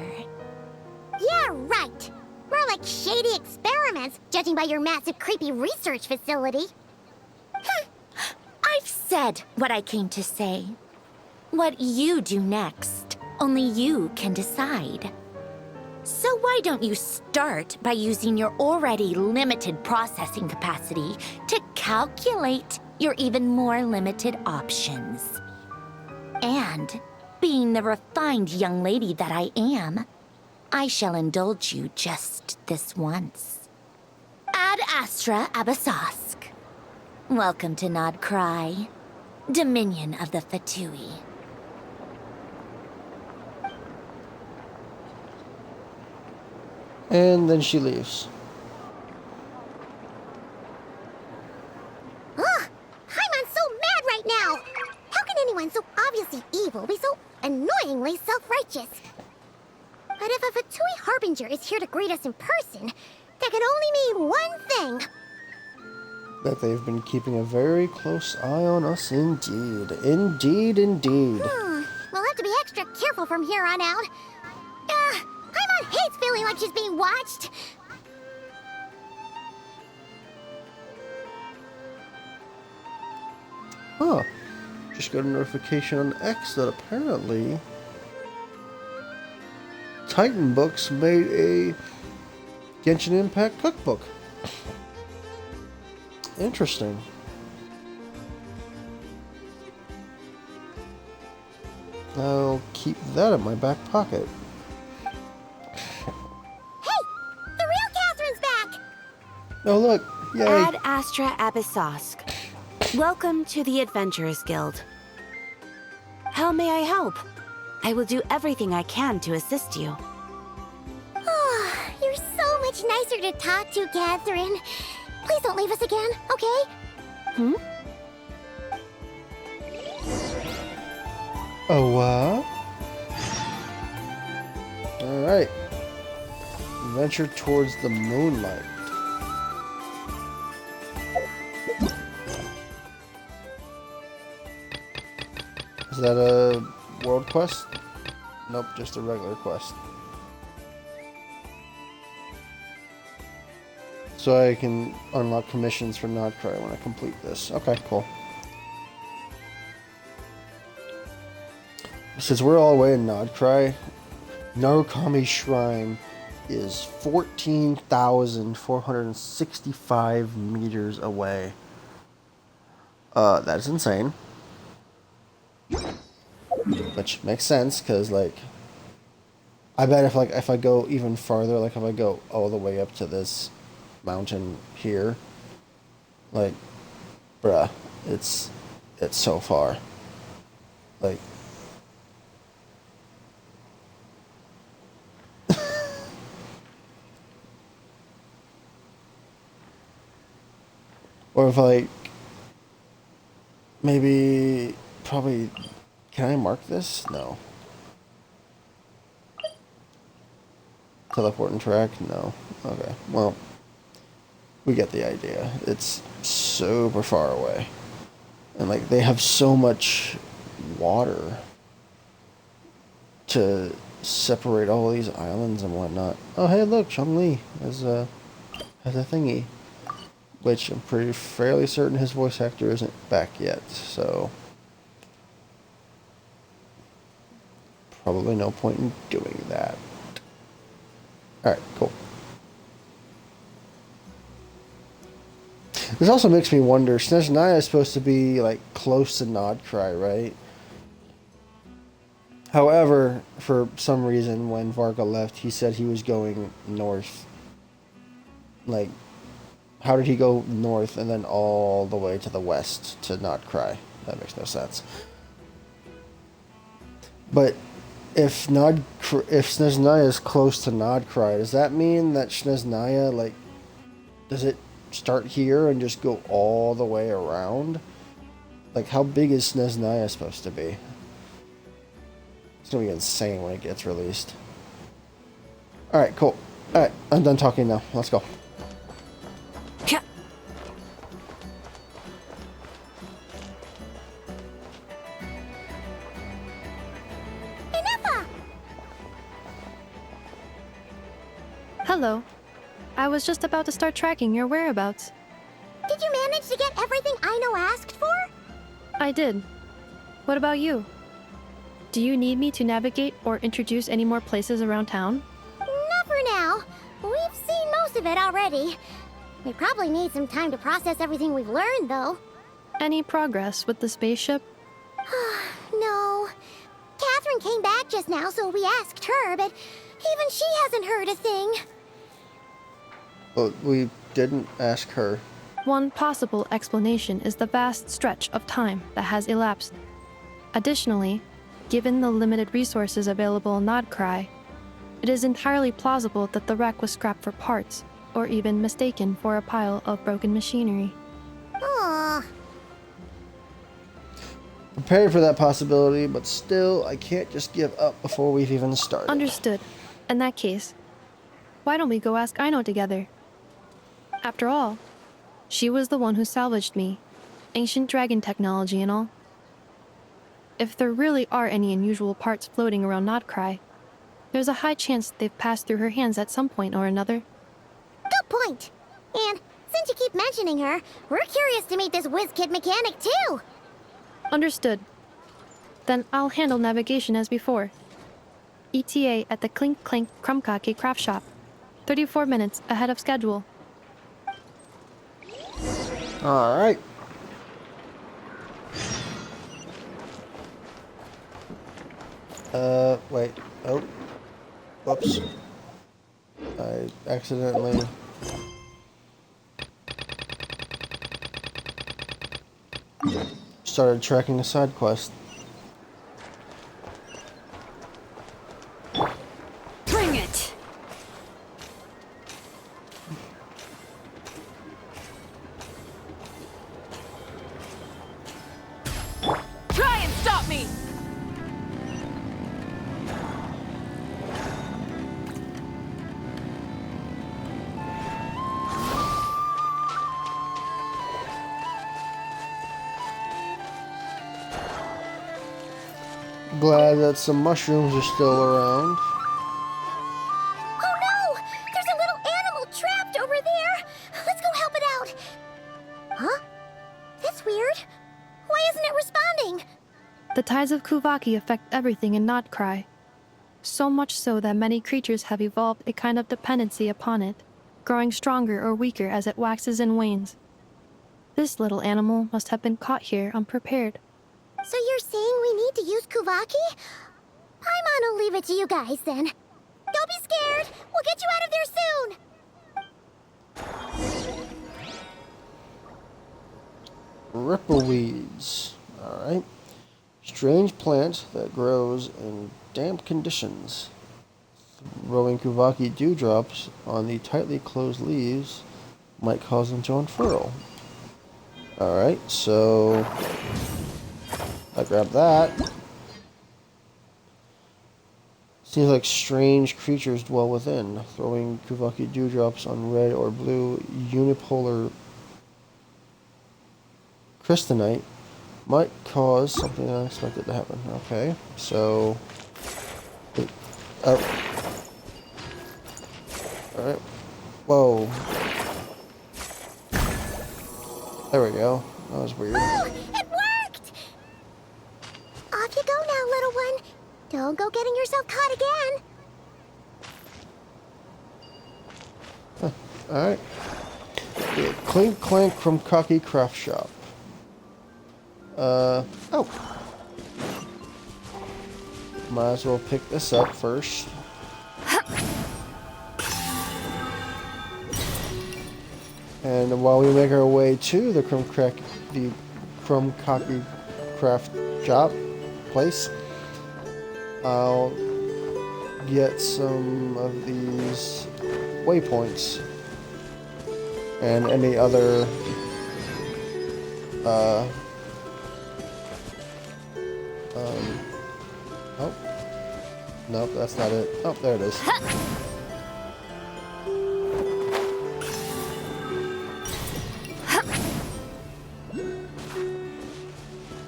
Yeah, right. More like shady experiments, judging by your massive, creepy research facility. I've said what I came to say. What you do next, only you can decide. So why don't you start by using your already limited processing capacity to calculate your even more limited options? And, being the refined young lady that I am, I shall indulge you just this once. Ad Astra Abyssosque. Welcome to Nod-Krai, Dominion of the Fatui. And then she leaves. Ugh! Paimon's so mad right now! How can anyone so obviously evil be so annoyingly self-righteous? But if a Fatui Harbinger is here to greet us in person, that can only mean one thing. That they've been keeping a very close eye on us indeed. Indeed, indeed. We'll have to be extra careful from here on out. Paimon hates feeling like she's being watched. Huh. Just got a notification on X that apparently Titan Books made a Genshin Impact cookbook. Interesting. I'll keep that in my back pocket. Hey! The real Catherine's back! Oh look! Yay! Ad Astra Abyssosque. Welcome to the Adventurers Guild. How may I help? I will do everything I can to assist you. Oh, you're so much nicer to talk to, Catherine. Please don't leave us again, okay? Hmm? Oh, what? Alright. Venture towards the moonlight. Is that a world quest? Nope, just a regular quest. So I can unlock commissions for Nod-Krai when I complete this. Okay, cool. since we're all the way in Nod-Krai, Narukami Shrine is 14,465 meters away. That's insane. Which makes sense, because, like, I bet if I go even farther, like if I go all the way up to this mountain here, like, bruh, it's so far. Like, or if like, maybe, probably, can I mark this? No. Teleport and track? No. Okay, well, we get the idea. It's super far away. And like, they have so much water to separate all these islands and whatnot. Oh, hey, look, Chun-Li has a thingy. Which I'm fairly certain his voice actor isn't back yet, so probably no point in doing that. Alright, cool. This also makes me wonder, Snezhnaya is supposed to be, like, close to Nod-Krai, right? However, for some reason, when Varka left, he said he was going north. Like, how did he go north and then all the way to the west to Nod-Krai? That makes no sense. But if Snezhnaya is close to Nod-Krai, does that mean that Snezhnaya, like, does it start here and just go all the way around? Like, how big is Snezhnaya supposed to be? It's gonna be insane when it gets released. Alright, cool. Alright, I'm done talking now. Let's go. Hello. I was just about to start tracking your whereabouts. Did you manage to get everything Aino asked for? I did. What about you? Do you need me to navigate or introduce any more places around town? Not for now. We've seen most of it already. We probably need some time to process everything we've learned, though. Any progress with the spaceship? No. Catherine came back just now, so we asked her, but even she hasn't heard a thing. But we didn't ask her. One possible explanation is the vast stretch of time that has elapsed. Additionally, given the limited resources available in Nod-Krai, it is entirely plausible that the wreck was scrapped for parts, or even mistaken for a pile of broken machinery. Aww. Prepared for that possibility, but still, I can't just give up before we've even started. Understood. In that case, why don't we go ask Aino together? After all, she was the one who salvaged me, ancient dragon technology and all. If there really are any unusual parts floating around Nod-Krai, there's a high chance they've passed through her hands at some point or another. Good point. And since you keep mentioning her, we're curious to meet this whiz-kid mechanic too. Understood. Then I'll handle navigation as before. ETA at the Clink Clank Krumkake craft shop. 34 minutes ahead of schedule. Alright. Wait. Oh. Whoops. I accidentally... started tracking a side quest. Bring it! Try and stop me! Glad that some mushrooms are still around. Oh no! There's a little animal trapped over there! Let's go help it out! Huh? That's weird. Why isn't it responding? The tides of Kuvaki affect everything in Nod-Krai, so much so that many creatures have evolved a kind of dependency upon it, growing stronger or weaker as it waxes and wanes. This little animal must have been caught here unprepared. So you're saying we need to use Kuvaki? Paimon will leave it to you guys then. Don't be scared! We'll get you out of there soon! Rippleweeds. Alright. Strange plant that grows in damp conditions. Throwing Kuvaki dewdrops on the tightly closed leaves might cause them to unfurl. Alright, so I grab that. Seems like strange creatures dwell within. Throwing Kuvaki dewdrops on red or blue unipolar crystalline might cause something unexpected to happen. Okay, so oh, all right. Whoa, there we go. That was weird. Oh, it worked! Off you go now, little one. Don't go getting yourself caught again. Huh. All right. Yeah, Clink Clank from Cocky Craft Shop. Oh. Might as well pick this up first. And while we make our way to the Crumb Cocky Craft Shop place, I'll get some of these waypoints and any other oh, nope, that's not it. Oh, there it is.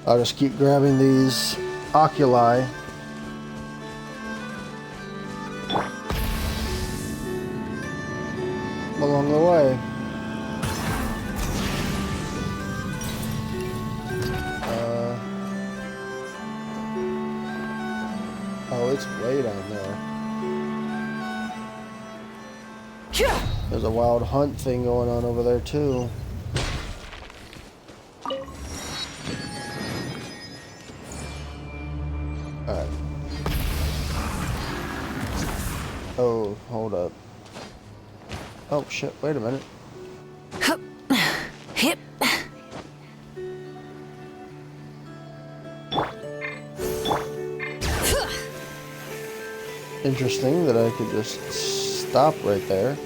I'll just keep grabbing these oculi. Along the way. Oh, it's way down there. There's a wild hunt thing going on over there too. Alright. Oh, hold up. Oh shit, wait a minute. Hip. Interesting that I could just stop right there.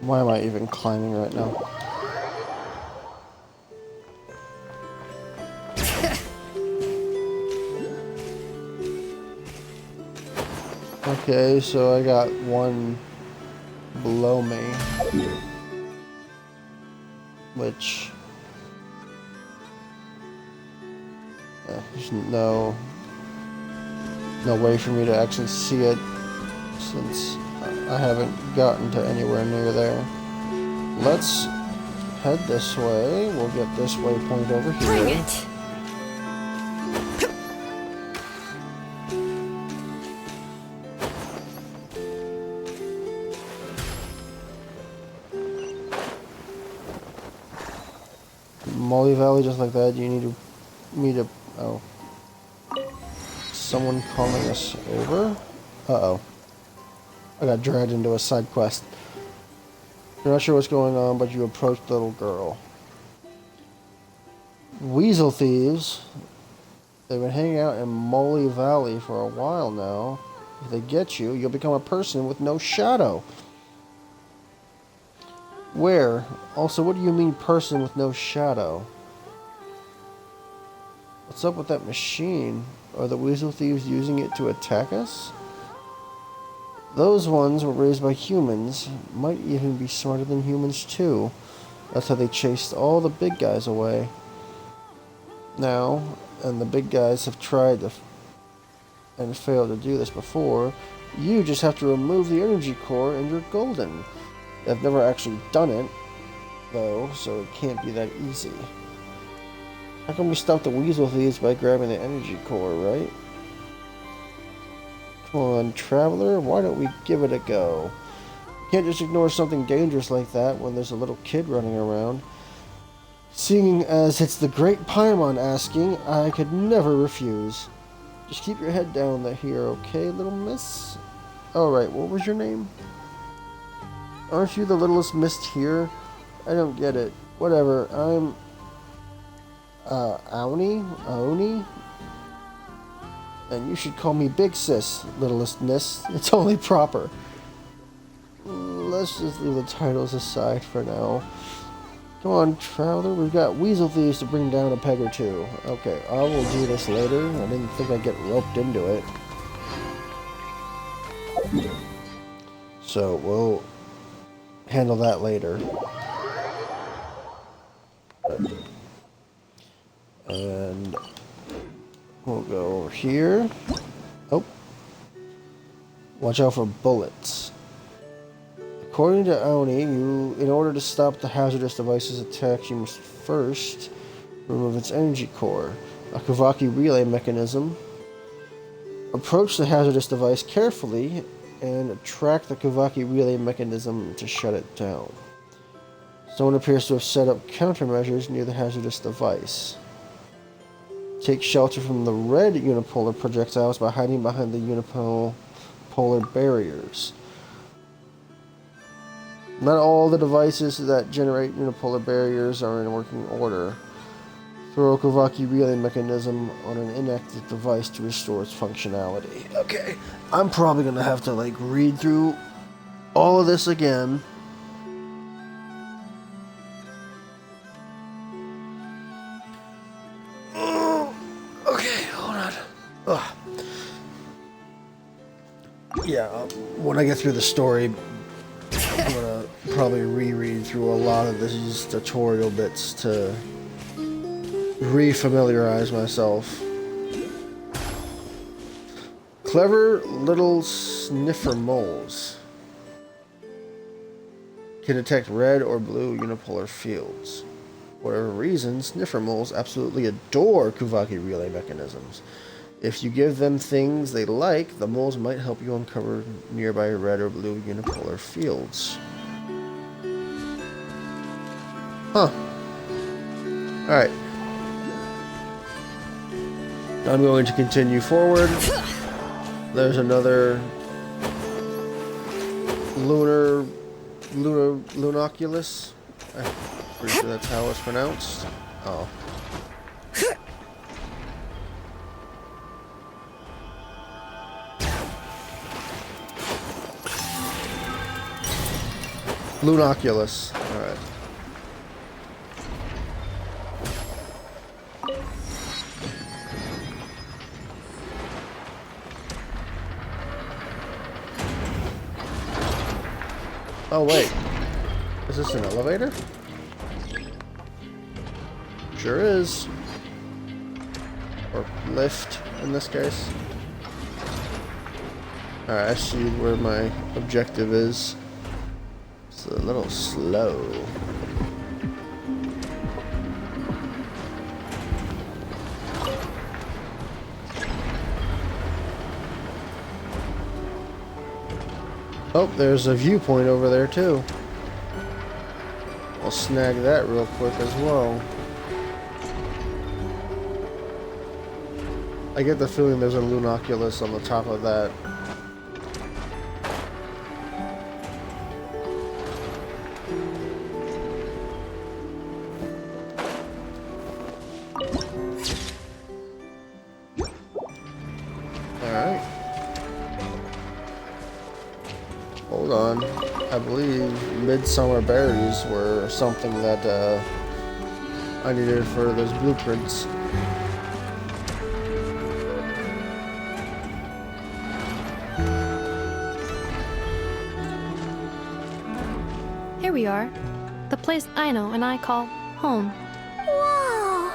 Why am I even climbing right now? Okay, so I got one below me, which there's no way for me to actually see it since I haven't gotten to anywhere near there. Let's head this way. We'll get this waypoint over here. Bring it. Molly Valley, just like that. You need me to. Oh. Someone calling us over? Uh-oh. I got dragged into a side quest. You're not sure what's going on, but you approach the little girl. Weasel thieves. They've been hanging out in Molly Valley for a while now. If they get you, you'll become a person with no shadow. Where? Also, what do you mean person with no shadow? What's up with that machine? Are the weasel thieves using it to attack us? Those ones were raised by humans. Might even be smarter than humans too. That's how they chased all the big guys away. Now, and the big guys have tried to and failed to do this before, you just have to remove the energy core and you're golden. I've never actually done it, though, so it can't be that easy. How can we stop the weasel thieves by grabbing the energy core, right? Come on, traveler, why don't we give it a go? You can't just ignore something dangerous like that when there's a little kid running around. Seeing as it's the great Paimon asking, I could never refuse. Just keep your head down here, okay, little miss? Alright, what was your name? Aren't you the littlest mist here? I don't get it. Whatever, I'm... Aoni? And you should call me Big Sis, littlest miss. It's only proper. Let's just leave the titles aside for now. Come on, traveler. We've got weasel thieves to bring down a peg or two. Okay, I will do this later. I didn't think I'd get roped into it. So, we'll handle that later. And we'll go over here. Oh. Watch out for bullets. According to Aoni, in order to stop the hazardous device's attack, you must first remove its energy core, a Kavaki relay mechanism. Approach the hazardous device carefully and track the Kavaki relay mechanism to shut it down. Someone appears to have set up countermeasures near the hazardous device. Take shelter from the red unipolar projectiles by hiding behind the unipolar barriers. Not all the devices that generate unipolar barriers are in working order. Throw a Kavaki relay mechanism on an inactive device to restore its functionality. Okay, I'm probably going to have to read through all of this again. Okay, hold on. Ugh. Yeah, when I get through the story, I'm gonna probably reread through a lot of these tutorial bits to re-familiarize myself. Clever little sniffer moles can detect red or blue unipolar fields. For whatever reason, sniffer moles absolutely adore Kavaki relay mechanisms. If you give them things they like, the moles might help you uncover nearby red or blue unipolar fields. Huh. Alright. I'm going to continue forward. There's another lunoculus. I'm pretty sure that's how it's pronounced. Oh. Lunoculus. Alright. Oh wait. Is this an elevator? Sure is. Or lift in this case. Alright, I see where my objective is. It's a little slow. Oh, there's a viewpoint over there too. I'll snag that real quick as well. I get the feeling there's a lunoculus on the top of that. Alright. Hold on. I believe midsummer berries were something that I needed for those blueprints. Here we are. The place Aino and I call home. Whoa!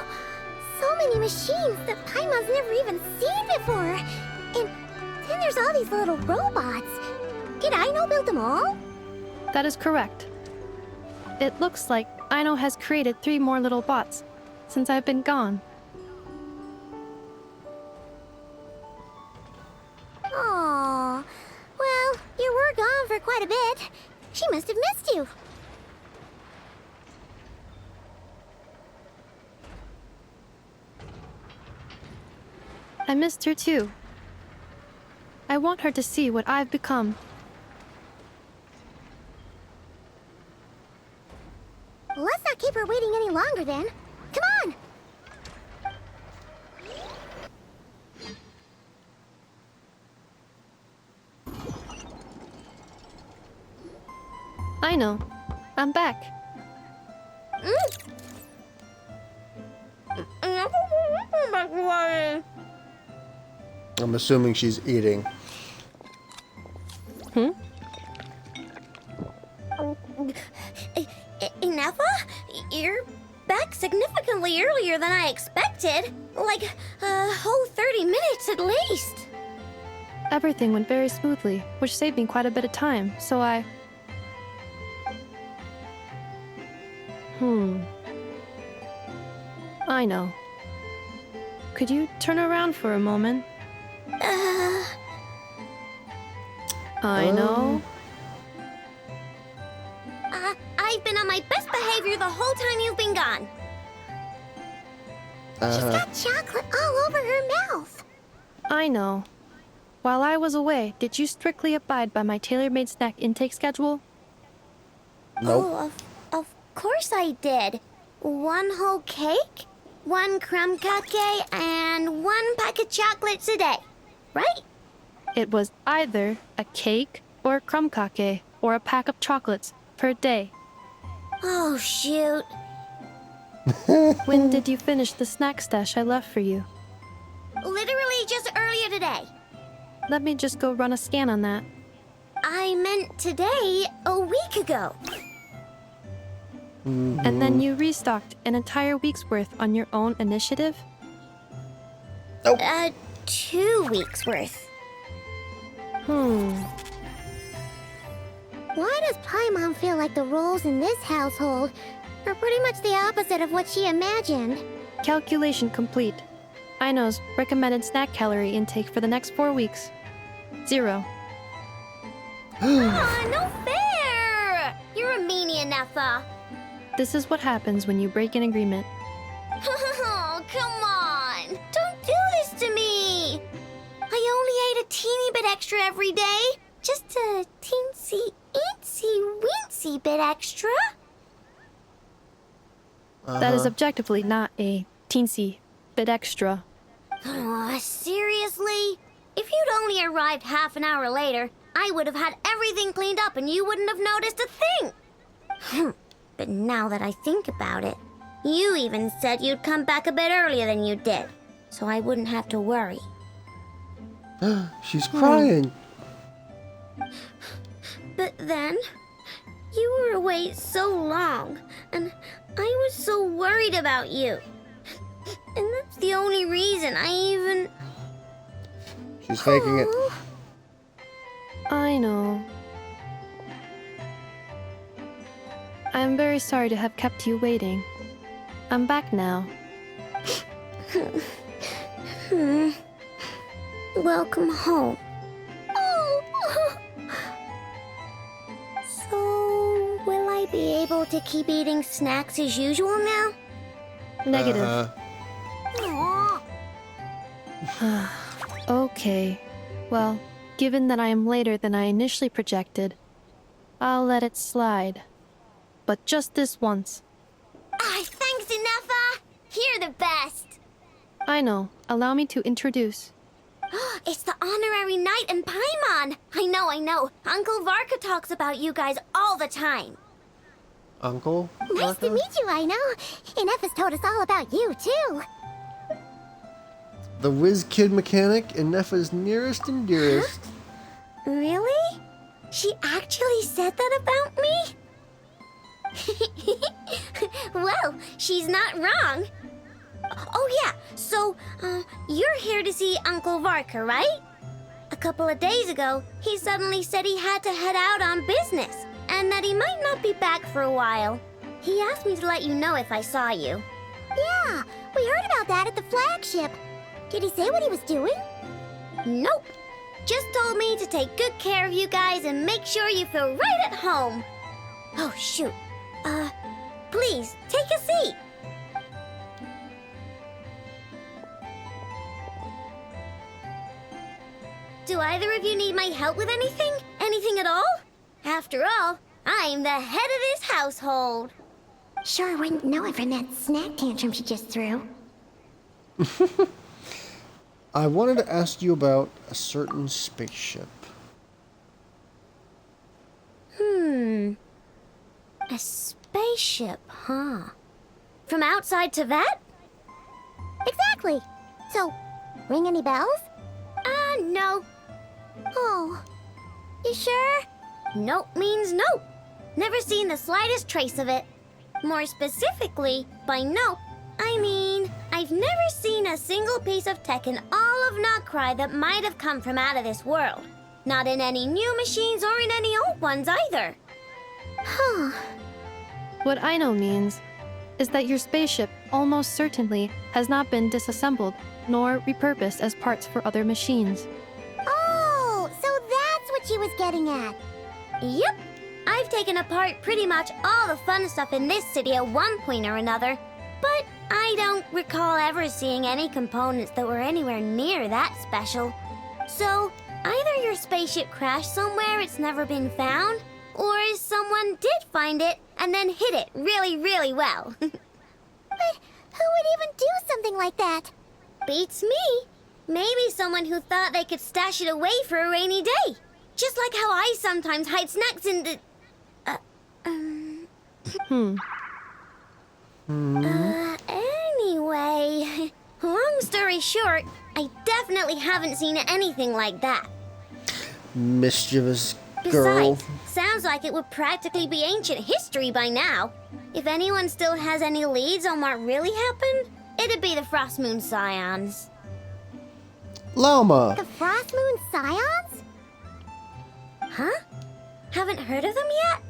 So many machines that Paimon's never even seen before! And there's all these little robots. Did Aino build them all? That is correct. It looks like Aino has created 3 more little bots since I've been gone. Aww. Well, you were gone for quite a bit. She must have missed you. I missed her too. I want her to see what I've become. Let's not keep her waiting any longer then. Come on! I know. I'm back. I'm assuming she's eating. Ineffa? You're back significantly earlier than I expected. Like a whole 30 minutes at least. Everything went very smoothly, which saved me quite a bit of time, so I... I know. Could you turn around for a moment? I know. I've been on my best behavior the whole time you've been gone. She's got chocolate all over her mouth. I know. While I was away, did you strictly abide by my tailor-made snack intake schedule? Nope. Oh, of course I did. 1 whole cake, 1 crumb cupcake, and 1 pack of chocolates a day, right? It was either a cake or a crumb cake or a pack of chocolates per day. Oh, shoot. When did you finish the snack stash I left for you? Literally just earlier today. Let me just go run a scan on that. I meant today, a week ago. And then you restocked an entire week's worth on your own initiative? 2 weeks worth. Why does Paimon feel like the roles in this household are pretty much the opposite of what she imagined? Calculation complete. Aino's recommended snack calorie intake for the next 4 weeks. 0. No fair! You're a meanie, Ineffa. This is what happens when you break an agreement. Oh, come on! Don't do this to me! I only ate a teeny bit extra every day. Just a teensy bit extra. That is objectively not a teensy bit extra. Seriously? If you'd only arrived half an hour later, I would have had everything cleaned up and you wouldn't have noticed a thing. But now that I think about it, you even said you'd come back a bit earlier than you did, so I wouldn't have to worry. She's crying. But then, you were away so long, and I was so worried about you. And that's the only reason I even... She's faking it. I know. I'm very sorry to have kept you waiting. I'm back now. Welcome home. So, will I be able to keep eating snacks as usual now? Negative. Aw. Okay. Well, given that I am later than I initially projected, I'll let it slide. But just this once. Thanks, Ineffa! You're the best! I know. Allow me to introduce. It's the honorary knight and Paimon! I know. Uncle Varka talks about you guys all the time. Uncle? Nice to meet you, I know. Ineffa's told us all about you, too. The whiz kid mechanic and Neffa's nearest and dearest. Really? She actually said that about me? Well, she's not wrong. Oh yeah, so, you're here to see Uncle Varka, right? A couple of days ago, he suddenly said he had to head out on business, and that he might not be back for a while. He asked me to let you know if I saw you. Yeah, we heard about that at the flagship. Did he say what he was doing? Nope. Just told me to take good care of you guys and make sure you feel right at home. Oh, shoot. Please, take a seat. Do either of you need my help with anything? Anything at all? After all, I'm the head of this household. Sure wouldn't know it from that snack tantrum she just threw. I wanted to ask you about a certain spaceship. A spaceship, huh? From outside to that? Exactly. So, ring any bells? No. Oh, you sure? Nope means nope. Never seen the slightest trace of it. More specifically, by nope, I mean, I've never seen a single piece of tech in all of Nod-Krai that might have come from out of this world. Not in any new machines or in any old ones either. Huh. What Aino means is that your spaceship almost certainly has not been disassembled nor repurposed as parts for other machines. Oh, so that's what she was getting at. Yep. I've taken apart pretty much all the fun stuff in this city at one point or another, but I don't recall ever seeing any components that were anywhere near that special. So, either your spaceship crashed somewhere it's never been found, or someone did find it and then hid it really, really well. But who would even do something like that? Beats me. Maybe someone who thought they could stash it away for a rainy day. Just like how I sometimes hide snacks in the... Anyway, long story short, I definitely haven't seen anything like that. Mischievous girl. Besides, sounds like it would practically be ancient history by now. If anyone still has any leads on what really happened, it'd be the Frost Moon Scions. Llama. The Frost Moon Scions? Huh? Haven't heard of them yet?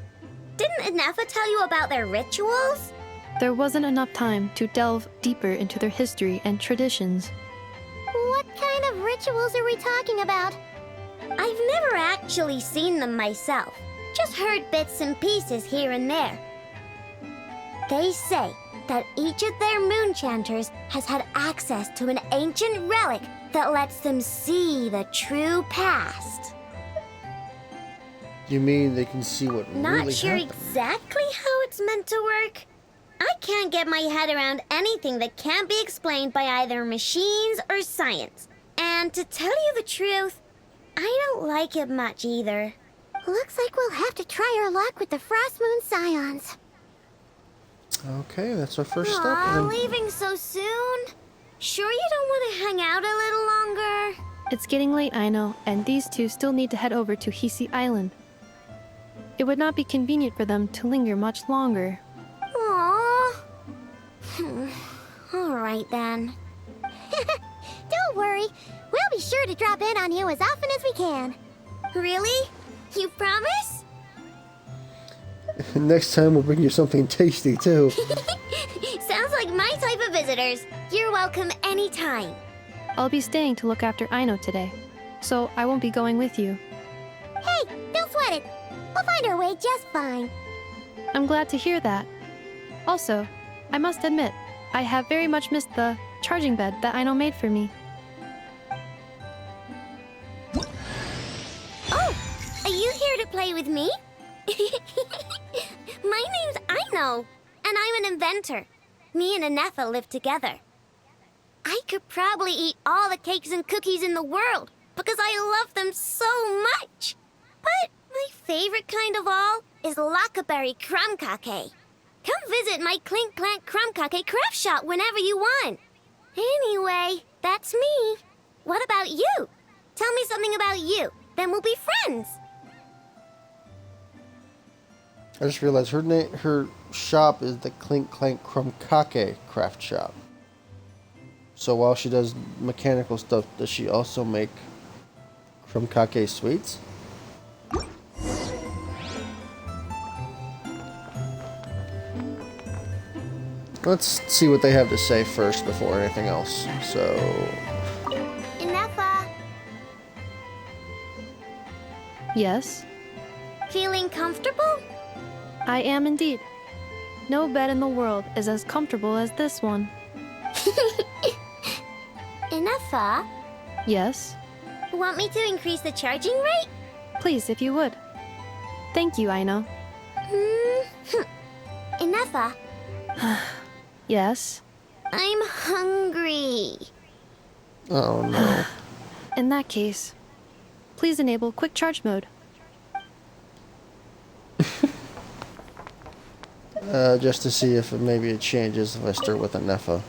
Didn't Inefa tell you about their rituals? There wasn't enough time to delve deeper into their history and traditions. What kind of rituals are we talking about? I've never actually seen them myself. Just heard bits and pieces here and there. They say that each of their moon chanters has had access to an ancient relic that lets them see the true past. You mean they can see what Not really sure happened? exactly how it's meant to work. I can't get my head around anything that can't be explained by either machines or science. And to tell you the truth, I don't like it much either. Looks like we'll have to try our luck with the Frost Moon Scions. Okay, that's our first step. Aw, Then. leaving so soon? Sure you don't want to hang out a little longer? It's getting late, I know, and these two still need to head over to Hisi Island. It would not be convenient for them to linger much longer. Aww. All right then. Don't worry. We'll be sure to drop in on you as often as we can. Really? You promise? Next time we'll bring you something tasty too. Sounds like my type of visitors. You're welcome anytime. I'll be staying to look after Aino today, so I won't be going with you. Hey, don't sweat it. We'll find our way just fine. I'm glad to hear that. Also, I must admit, I have very much missed the charging bed that Aino made for me. Oh, are you here to play with me? My name's Aino, and I'm an inventor. Me and Inefa live together. I could probably eat all the cakes and cookies in the world because I love them so much. But my favorite kind of all is lacquerberry crumb cake. Come visit my Clink Clank crumb cake craft shop whenever you want. Anyway, that's me. What about you? Tell me something about you, then we'll be friends. I just realized her shop is the Clink Clank Crumb-Kake craft shop. So while she does mechanical stuff, does she also make From Kake Sweets? Let's see what they have to say first before anything else. So... Inefa, Yes, feeling comfortable? I am indeed. No bed in the world is as comfortable as this one. Inefa, Yes, want me to increase the charging rate? please, if you would. Thank you, Aino. Inefa, Yes, I'm hungry. Oh no. in that case, please enable quick charge mode. Just to see if maybe it changes if I start with a Nefa.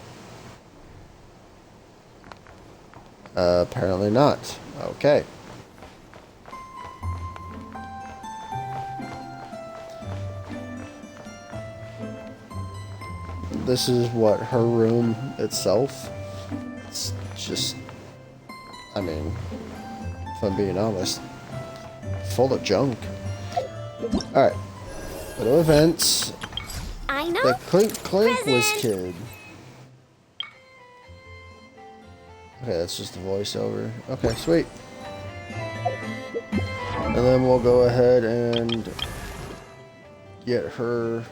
Apparently not. Okay. This is what, her room itself? It's just, I mean, if I'm being honest, full of junk. Alright. Go to events. I know. The Clink Clink was kid. Okay, that's just a voiceover. Okay, sweet. And then we'll go ahead and get her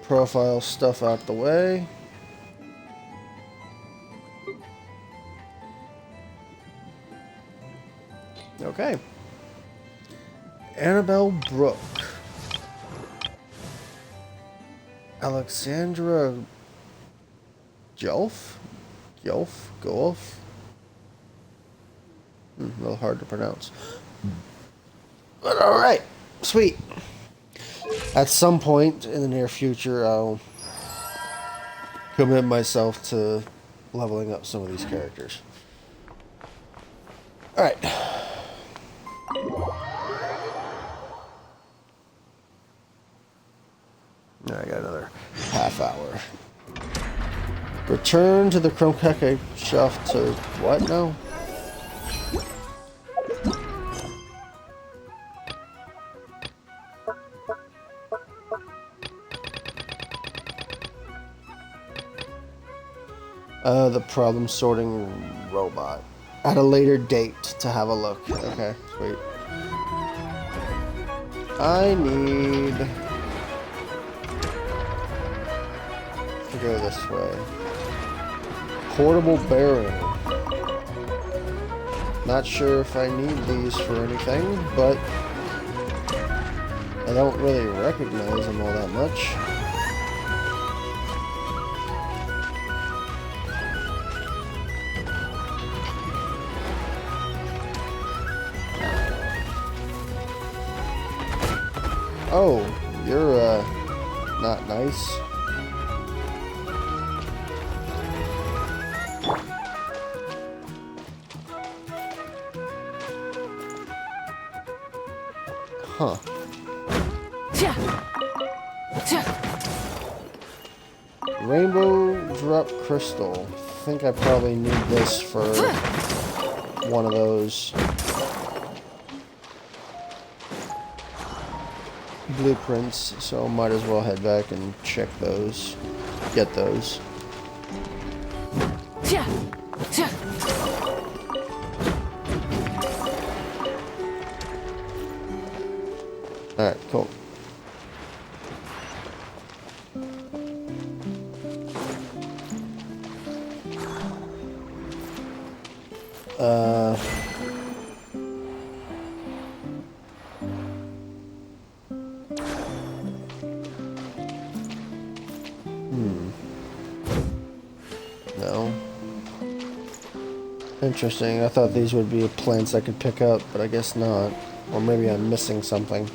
profile stuff out the way. Okay. Annabelle Brooke. Alexandra Golf? A little hard to pronounce. But alright. Sweet. At some point in the near future, I'll commit myself to leveling up some of these characters. Alright. I got another half hour. Return to the Kromkake shelf to what now? The problem sorting robot. At a later date to have a look. Okay, sweet. I need to go this way. Portable bearing. Not sure if I need these for anything, but I don't really recognize them all that much. Oh, you're not nice. Huh. Rainbow drop crystal. I think I probably need this for one of those blueprints, so might as well head back and check those. Get those. Alright, cool. No. Interesting. I thought these would be plants I could pick up, but I guess not. Or maybe I'm missing something.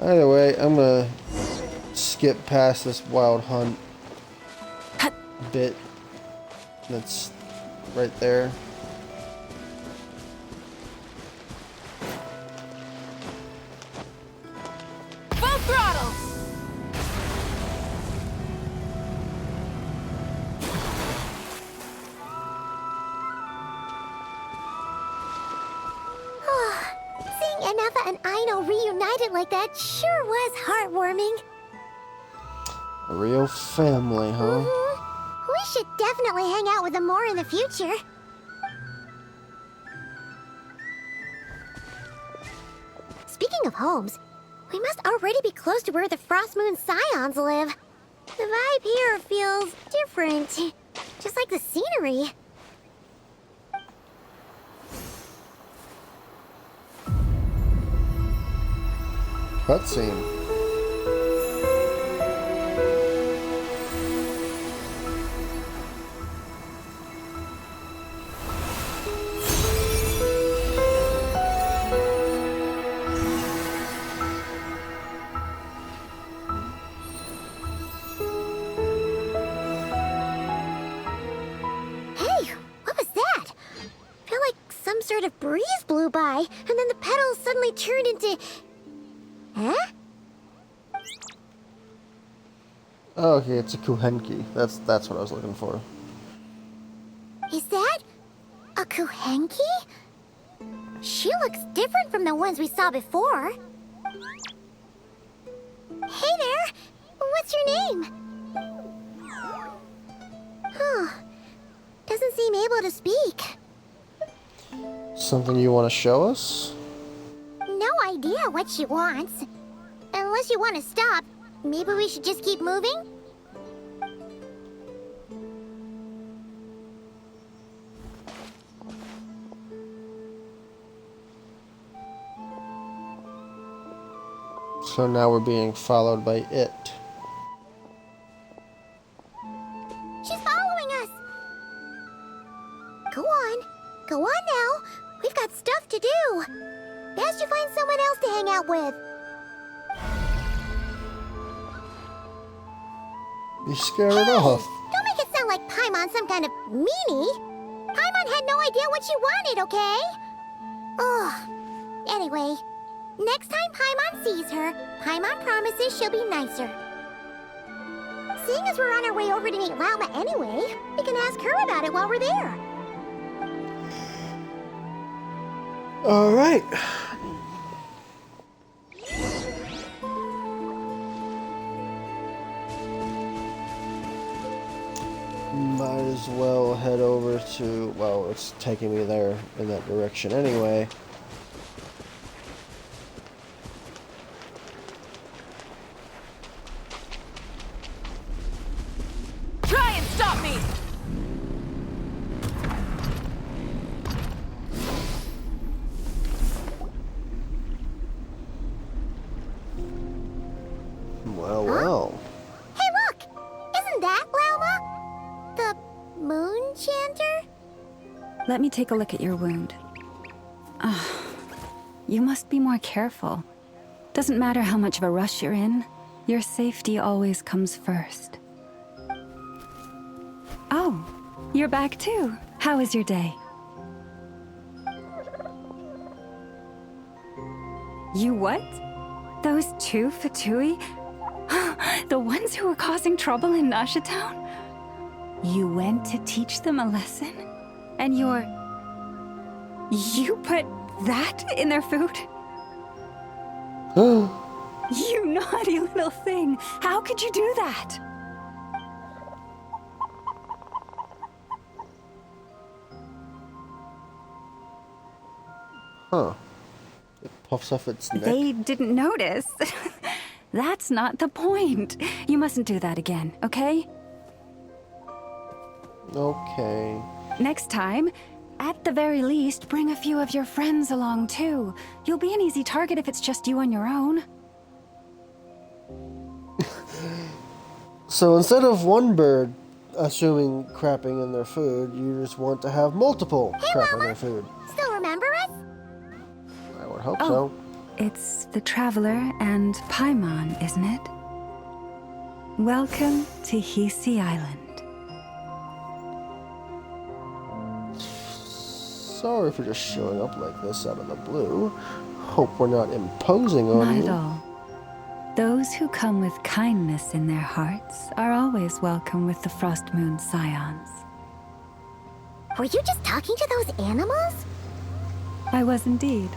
Either way, I'm gonna skip past this wild hunt bit that's right there. Full throttle! Nefa and Aino reunited like that sure was heartwarming. A real family, huh? We should definitely hang out with them more in the future. Speaking of homes, we must already be close to where the Frost Moon Scions live. The vibe here feels different, just like the scenery. Cutscene. Sort of breeze blew by, and then the petals suddenly turned into... Huh? Oh, okay, it's a kuhenki. That's what I was looking for. Is that a kuhenki? She looks different from the ones we saw before. Hey there! What's your name? Huh. Doesn't seem able to speak. Something you want to show us? No idea what she wants. Unless you want to stop, maybe we should just keep moving? So now we're being followed by it. She's following us! Go on. Go on now. We've got stuff to do. Best you find someone else to hang out with. You scared it off. Don't make it sound like Paimon's some kind of meanie. Paimon had no idea what she wanted, okay? Ugh. Anyway, next time Paimon sees her, Paimon promises she'll be nicer. Seeing as we're on our way over to meet Lauma anyway, we can ask her about it while we're there. All right. Might as well head over to, well, it's taking me there in that direction anyway. Try and stop me! Well. Hey, look! Isn't that Lauma? The moon chanter? Let me take a look at your wound. You must be more careful. Doesn't matter how much of a rush you're in, your safety always comes first. Oh, you're back too. How was your day? You what? Those two Fatui? The ones who were causing trouble in Nasha Town? You went to teach them a lesson? And you put that in their food? You naughty little thing! How could you do that? Huh. It puffs off its neck. They didn't notice. That's not the point. You mustn't do that again, okay? Okay. Next time, at the very least, bring a few of your friends along too. You'll be an easy target if it's just you on your own. So instead of one bird assuming crapping in their food, you just want to have multiple crap in their food. Still remember us? I would hope so. It's the Traveler and Paimon, isn't it? Welcome to Hisi Island. Sorry for just showing up like this out of the blue. Hope we're not imposing on you. Not at all. Those who come with kindness in their hearts are always welcome with the Frost Moon Scions. Were you just talking to those animals? I was indeed.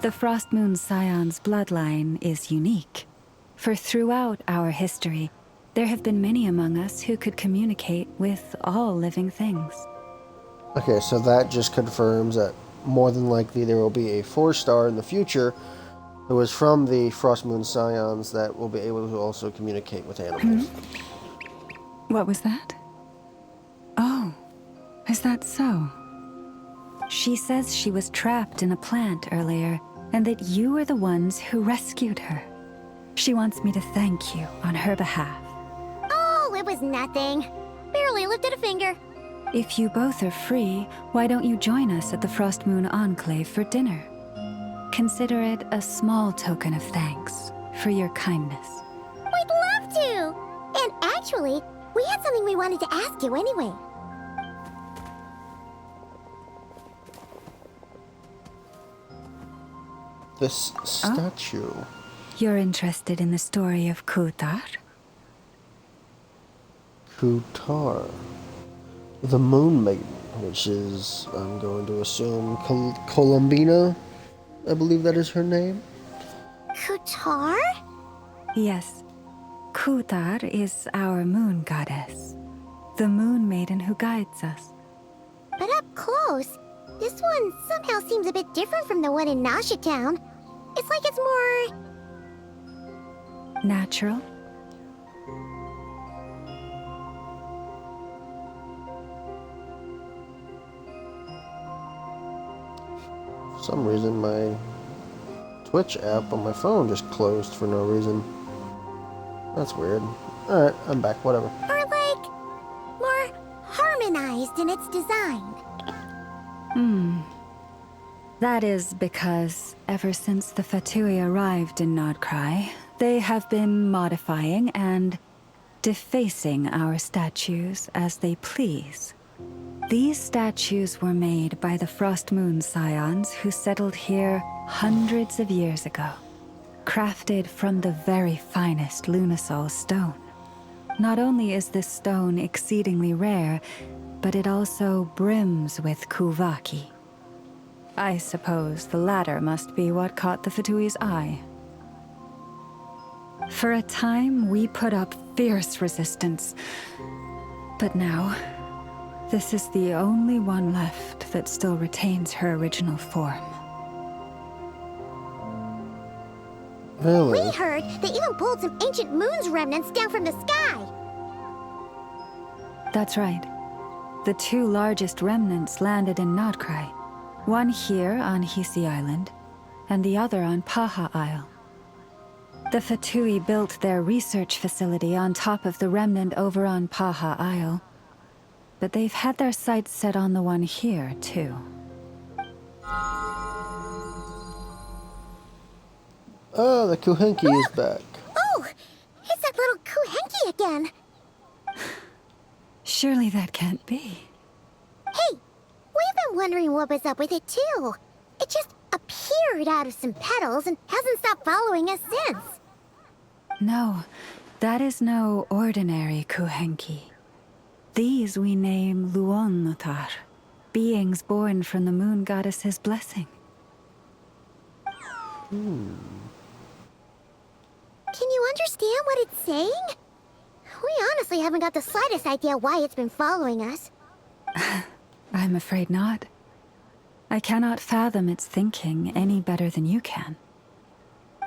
The Frost Moon Scion's bloodline is unique. For throughout our history, there have been many among us who could communicate with all living things. Okay, so that just confirms that more than likely there will be a 4-star in the future who is from the Frost Moon Scions that will be able to also communicate with animals. What was that? Oh, is that so? She says she was trapped in a plant earlier, and that you are the ones who rescued her. She wants me to thank you on her behalf. Oh, it was nothing. Barely lifted a finger. If you both are free, why don't you join us at the Frost Moon Enclave for dinner? Consider it a small token of thanks for your kindness. We'd love to! And actually, we had something we wanted to ask you anyway. This statue. You're interested in the story of Kutar? Kutar. The Moon Maiden, which is, I'm going to assume, Columbina? I believe that is her name. Kutar? Yes. Kutar is our moon goddess. The Moon Maiden who guides us. But up close, this one somehow seems a bit different from the one in Nasha Town. It's like it's more... natural? For some reason, my Twitch app on my phone just closed for no reason. That's weird. Alright, I'm back, whatever. Or like, more harmonized in its design. That is because ever since the Fatui arrived in Nod-Krai, they have been modifying and defacing our statues as they please. These statues were made by the Frost Moon Scions who settled here hundreds of years ago, crafted from the very finest Lunasol stone. Not only is this stone exceedingly rare, but it also brims with Kuvaki. I suppose the latter must be what caught the Fatui's eye. For a time, we put up fierce resistance. But now, this is the only one left that still retains her original form. Really? We heard they even pulled some ancient moon's remnants down from the sky. That's right. The two largest remnants landed in Nod-Krai. One here on Hisi Island, and the other on Paha Isle. The Fatui built their research facility on top of the remnant over on Paha Isle, but they've had their sights set on the one here, too. Oh, the Kuhenki is back. Oh, it's that little Kuhenki again. Surely that can't be. Hey, we've been wondering what was up with it too. It just appeared out of some petals and hasn't stopped following us since. No, that is no ordinary Kuhenki. These we name Luon-Notar, beings born from the moon goddess's blessing. Can you understand what it's saying? We honestly haven't got the slightest idea why it's been following us. I'm afraid not. I cannot fathom its thinking any better than you can.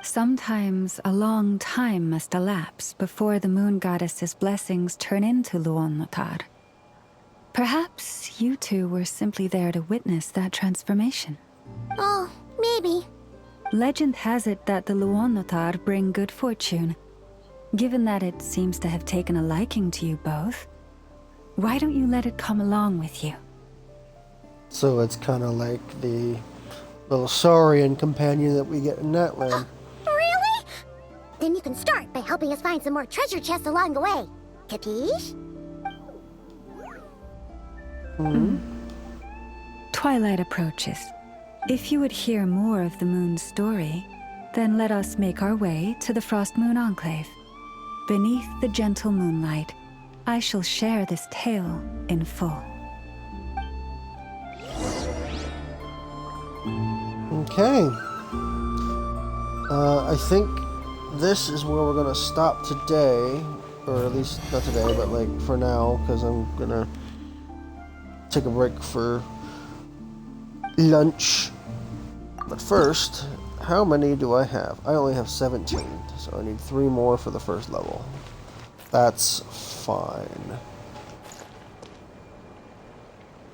Sometimes a long time must elapse before the moon goddess's blessings turn into Luon-Notar. Perhaps you two were simply there to witness that transformation. Oh, maybe. Legend has it that the Luon-Notar bring good fortune. Given that it seems to have taken a liking to you both, why don't you let it come along with you? So it's kind of like the little Saurian companion that we get in that land. Really? Then you can start by helping us find some more treasure chests along the way. Capiche? Twilight approaches. If you would hear more of the moon's story, then let us make our way to the Frost Moon Enclave. Beneath the gentle moonlight, I shall share this tale in full. Okay. I think this is where we're gonna stop today, or at least not today, but like for now, because I'm gonna take a break for lunch. But first, how many do I have? I only have 17, so I need 3 more for the first level. That's fine.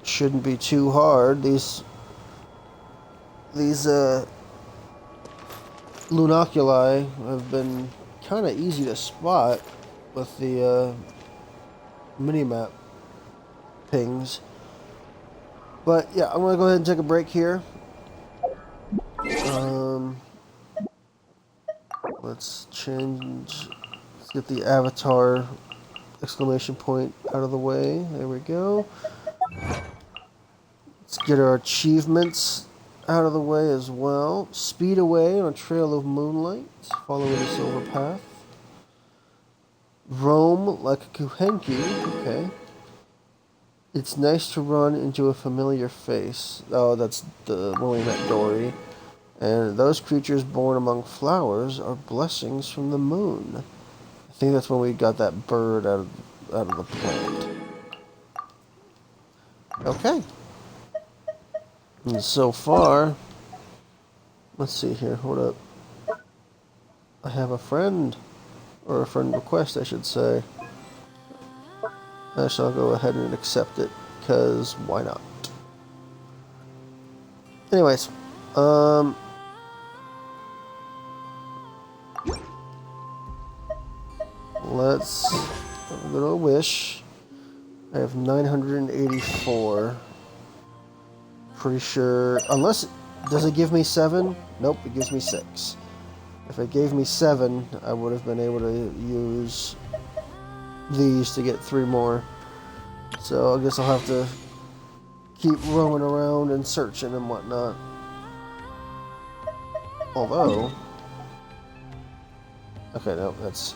Shouldn't be too hard. These lunoculi have been kind of easy to spot with the minimap pings. But yeah, I'm gonna go ahead and take a break here. Let's get the avatar exclamation point out of the way. There we go. Let's get our achievements out of the way as well. Speed away on a trail of moonlight, following the silver path. Roam like a kuhenki. Okay. It's nice to run into a familiar face. Oh, that's the when we met Dory. And those creatures born among flowers are blessings from the moon. I think that's when we got that bird out of the plant. Okay. And so far, let's see here. Hold up. I have a friend, or a friend request, I should say. I shall go ahead and accept it, because why not? Anyways, let's go to a wish. I have 984. Pretty sure, unless, does it give me 7? Nope, it gives me 6. If it gave me 7, I would have been able to use these to get 3 more. So I guess I'll have to keep roaming around and searching and whatnot. Although, okay, no, that's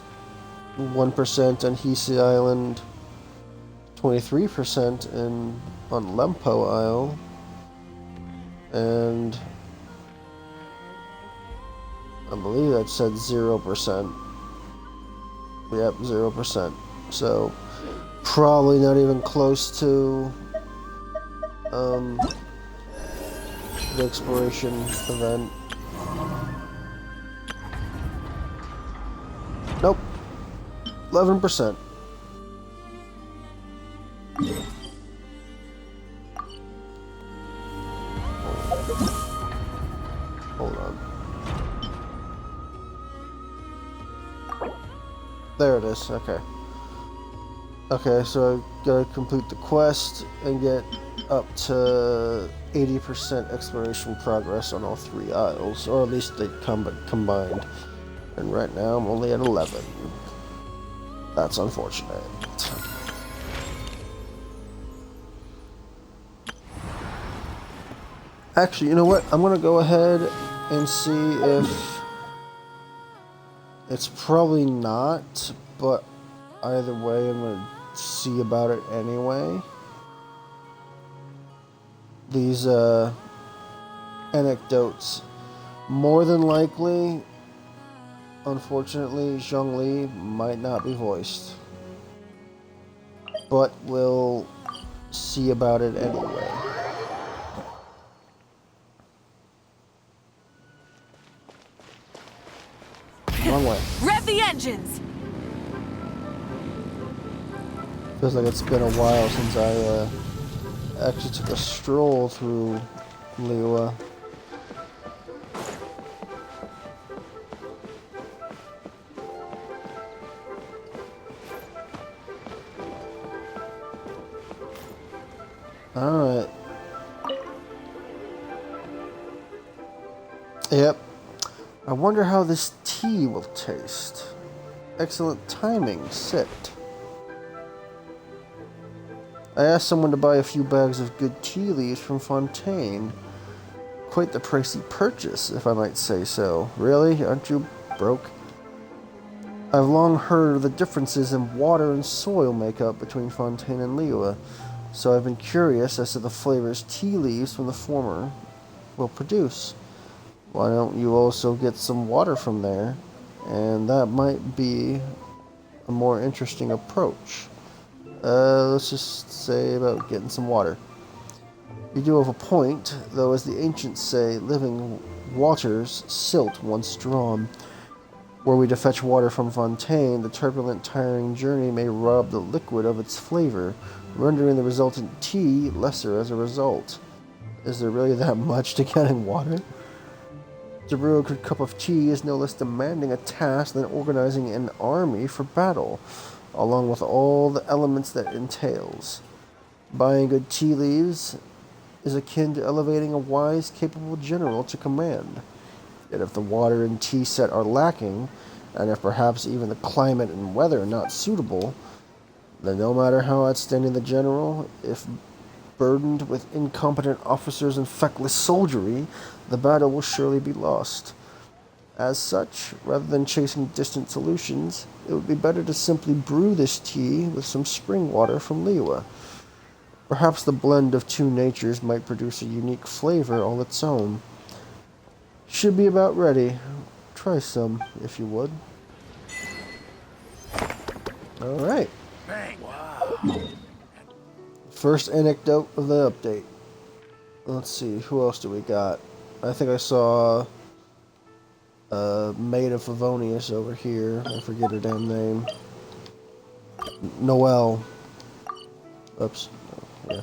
1% on Hisi Island, 23% on Lempo Isle, and I believe that said 0%. Yep, 0%. So probably not even close to the exploration event. Nope. 11%. Hold on. There it is. Okay. Okay, so I gotta complete the quest and get up to 80% exploration progress on all 3 isles, or at least they combined. And right now I'm only at 11. That's unfortunate. Actually, you know what? I'm gonna go ahead and see if it's probably not, but either way, I'm gonna see about it anyway. These anecdotes, more than likely, unfortunately, Zhongli might not be voiced, but we'll see about it anyway. Wrong way. Rev the engines! Feels like it's been a while since I actually took a stroll through Liyue. Alright. Yep. I wonder how this tea will taste. Excellent timing, sit. I asked someone to buy a few bags of good tea leaves from Fontaine. Quite the pricey purchase, if I might say so. Really? Aren't you broke? I've long heard of the differences in water and soil makeup between Fontaine and Liyue, so I've been curious as to the flavors tea leaves from the former will produce. why don't you also get some water from there? And that might be a more interesting approach. Let's just say about getting some water. You do have a point, though, as the ancients say, living waters silt once drawn. Were we to fetch water from Fontaine, the turbulent, tiring journey may rob the liquid of its flavor, rendering the resultant tea lesser as a result. Is there really that much to getting water? To brew a good cup of tea is no less demanding a task than organizing an army for battle, along with all the elements that it entails. Buying good tea leaves is akin to elevating a wise, capable general to command. Yet if the water and tea set are lacking, and if perhaps even the climate and weather are not suitable, then no matter how outstanding the general, if burdened with incompetent officers and feckless soldiery, the battle will surely be lost. As such, rather than chasing distant solutions, it would be better to simply brew this tea with some spring water from Liyue. Perhaps the blend of two natures might produce a unique flavor all its own. Should be about ready. Try some, if you would. Alright. Wow. First anecdote of the update. Let's see, who else do we got? I think I saw Maid of Favonius over here. I forget her damn name. Noelle. Oops. Oh, yeah.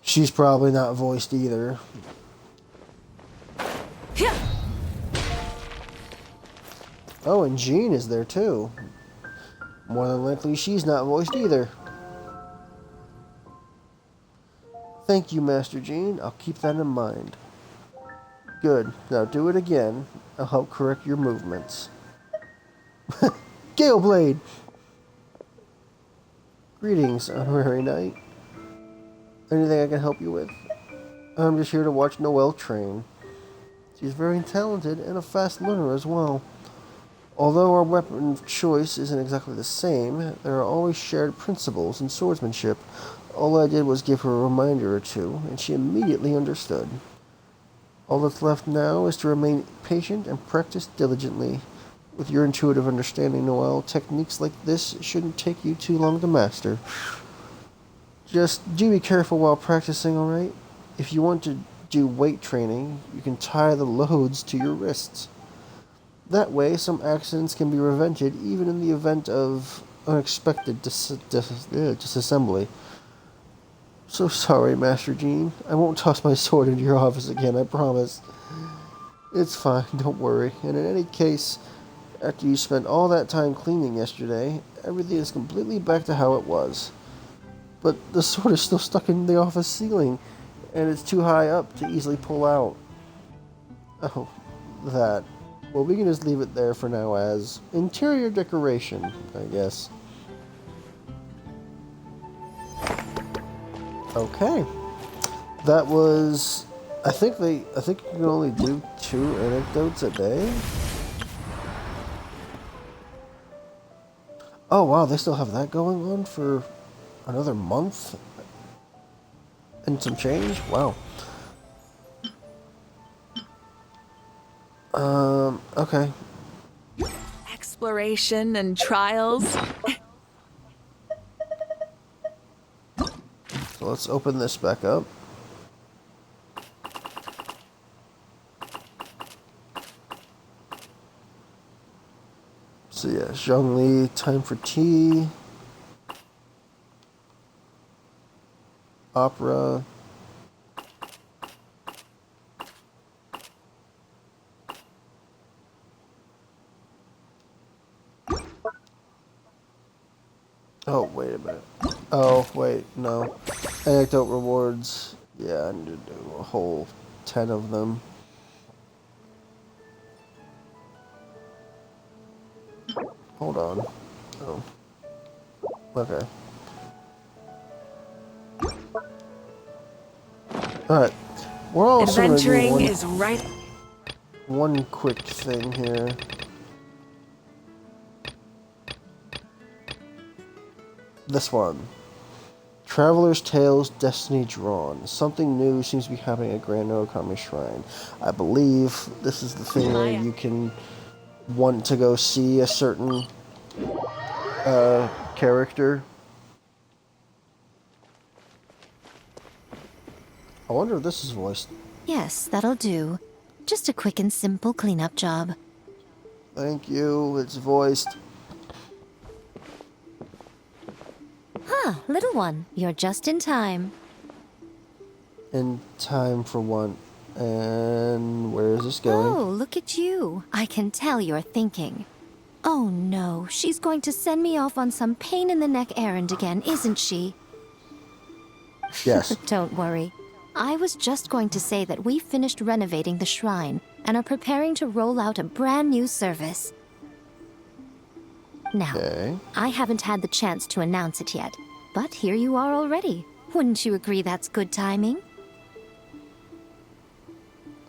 She's probably not voiced either. Oh, and Jean is there too. More than likely she's not voiced either. Thank you, Master Jean. I'll keep that in mind. Good. Now do it again. I'll help correct your movements. Galeblade! Greetings, honorary knight. Anything I can help you with? I'm just here to watch Noelle train. She's very talented and a fast learner as well. Although our weapon of choice isn't exactly the same, there are always shared principles in swordsmanship. All I did was give her a reminder or two, and she immediately understood. All that's left now is to remain patient and practice diligently. With your intuitive understanding, Noelle, techniques like this shouldn't take you too long to master. Just do be careful while practicing, alright? If you want to do weight training, you can tie the loads to your wrists. That way, some accidents can be prevented even in the event of unexpected disassembly. So sorry, Master Jean. I won't toss my sword into your office again, I promise. It's fine, don't worry. And in any case, after you spent all that time cleaning yesterday, everything is completely back to how it was. But the sword is still stuck in the office ceiling, and it's too high up to easily pull out. Oh, that. Well, we can just leave it there for now as interior decoration, I guess. Okay. That was... I think you can only do 2 anecdotes a day. Oh wow, they still have that going on for another month? And some change? Wow. Okay. Exploration and trials. So let's open this back up. So yeah, Zhongli, time for tea. Opera. Oh, wait a minute. Oh, wait, no. Anecdote rewards. Yeah, I need to do a whole 10 of them. Hold on. Oh. Okay. Alright. We're also adventuring gonna do is right. one quick thing here. This one. Traveler's Tales, Destiny Drawn. Something new seems to be happening at Grand Nod-Krai Shrine. I believe this is the thing where you can want to go see a certain character. I wonder if this is voiced. Yes, that'll do. Just a quick and simple cleanup job. Thank you, it's voiced. Huh, little one, you're just in time. In time for one. And where is this going? Oh, look at you. I can tell you're thinking. Oh no, she's going to send me off on some pain-in-the-neck errand again, isn't she? Yes. Don't worry. I was just going to say that we finished renovating the shrine and are preparing to roll out a brand new service. Now, I haven't had the chance to announce it yet, but here you are already. Wouldn't you agree that's good timing?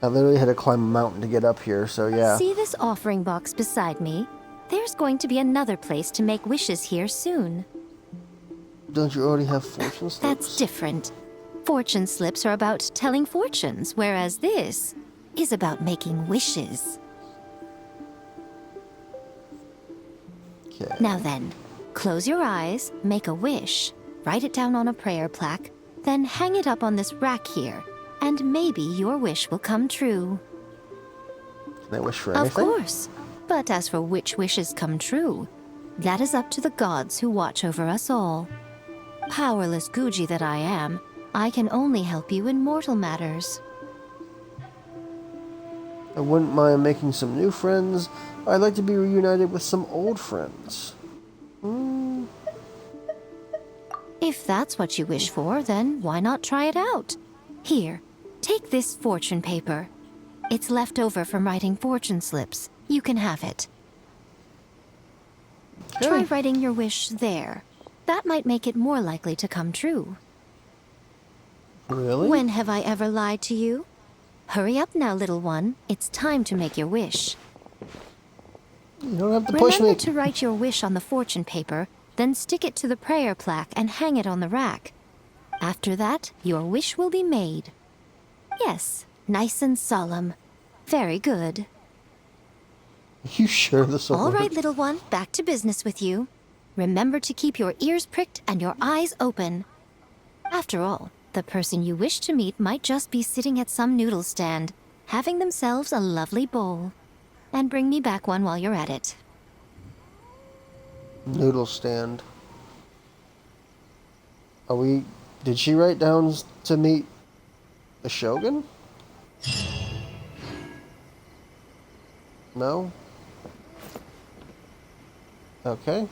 I literally had to climb a mountain to get up here, so yeah. See this offering box beside me? There's going to be another place to make wishes here soon. Don't you already have fortune slips? That's different. Fortune slips are about telling fortunes, whereas this is about making wishes. Okay. Now then, close your eyes, make a wish, write it down on a prayer plaque, then hang it up on this rack here, and maybe your wish will come true. Can I wish for anything? Of course. But as for which wishes come true, that is up to the gods who watch over us all. Powerless Guji that I am, I can only help you in mortal matters. I wouldn't mind making some new friends. I'd like to be reunited with some old friends. If that's what you wish for, then why not try it out? Here, take this fortune paper. It's left over from writing fortune slips. You can have it. Okay. Try writing your wish there. That might make it more likely to come true. Really? When have I ever lied to you? Hurry up now, little one. It's time to make your wish. You don't have to push me. Remember to write your wish on the fortune paper, then stick it to the prayer plaque and hang it on the rack. After that, your wish will be made. Yes, nice and solemn. Very good. Are you sure this will All work? right, little one, back to business with you. Remember to keep your ears pricked and your eyes open. After all, the person you wish to meet might just be sitting at some noodle stand, having themselves a lovely bowl. And bring me back one while you're at it. Noodle stand. Are we... Did she write down to meet a shogun? No? Okay.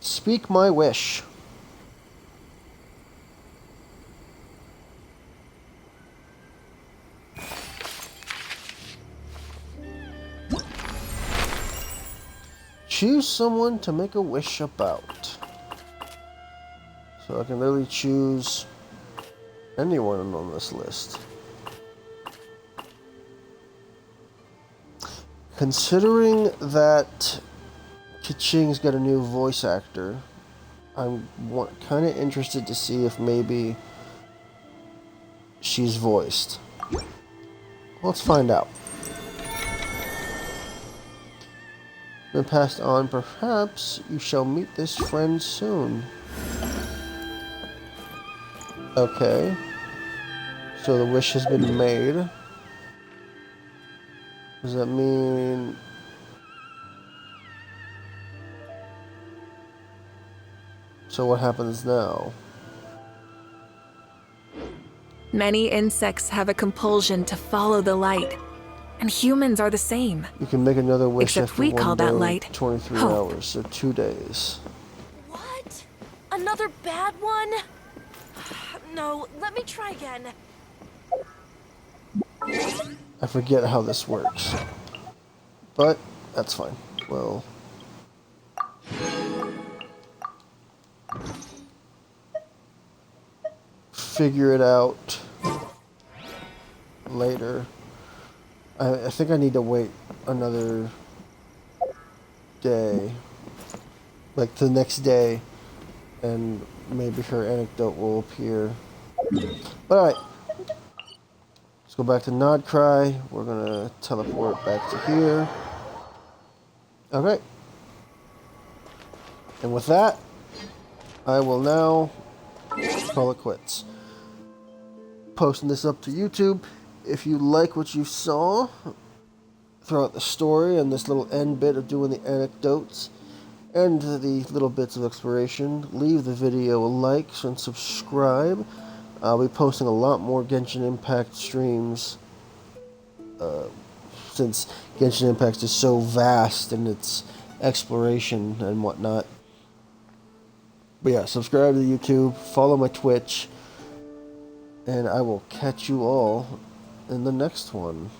Speak my wish. Choose someone to make a wish about. So I can literally choose anyone on this list. Considering that Kaching's got a new voice actor, I'm kind of interested to see if maybe she's voiced. Let's find out. Been passed on, perhaps you shall meet this friend soon. Okay. So the wish has been made. Does that mean... So what happens now? Many insects have a compulsion to follow the light, and humans are the same. You can make another wish Except after we one call day, that light 23 hope. hours, so 2 days. What? Another bad one? No, let me try again. I forget how this works. But, that's fine. Well... figure it out later. I think I need to wait another day. Like the next day and maybe her anecdote will appear. But alright, let's go back to Nod-Krai. We're gonna teleport back to here. Okay. And with that, I will now call it quits. Posting this up to YouTube. If you like what you saw throughout the story and this little end bit of doing the anecdotes and the little bits of exploration, leave the video a like and subscribe. I'll be posting a lot more Genshin Impact streams since Genshin Impact is so vast in its exploration and whatnot. But yeah, subscribe to YouTube, follow my Twitch, and I will catch you all in the next one.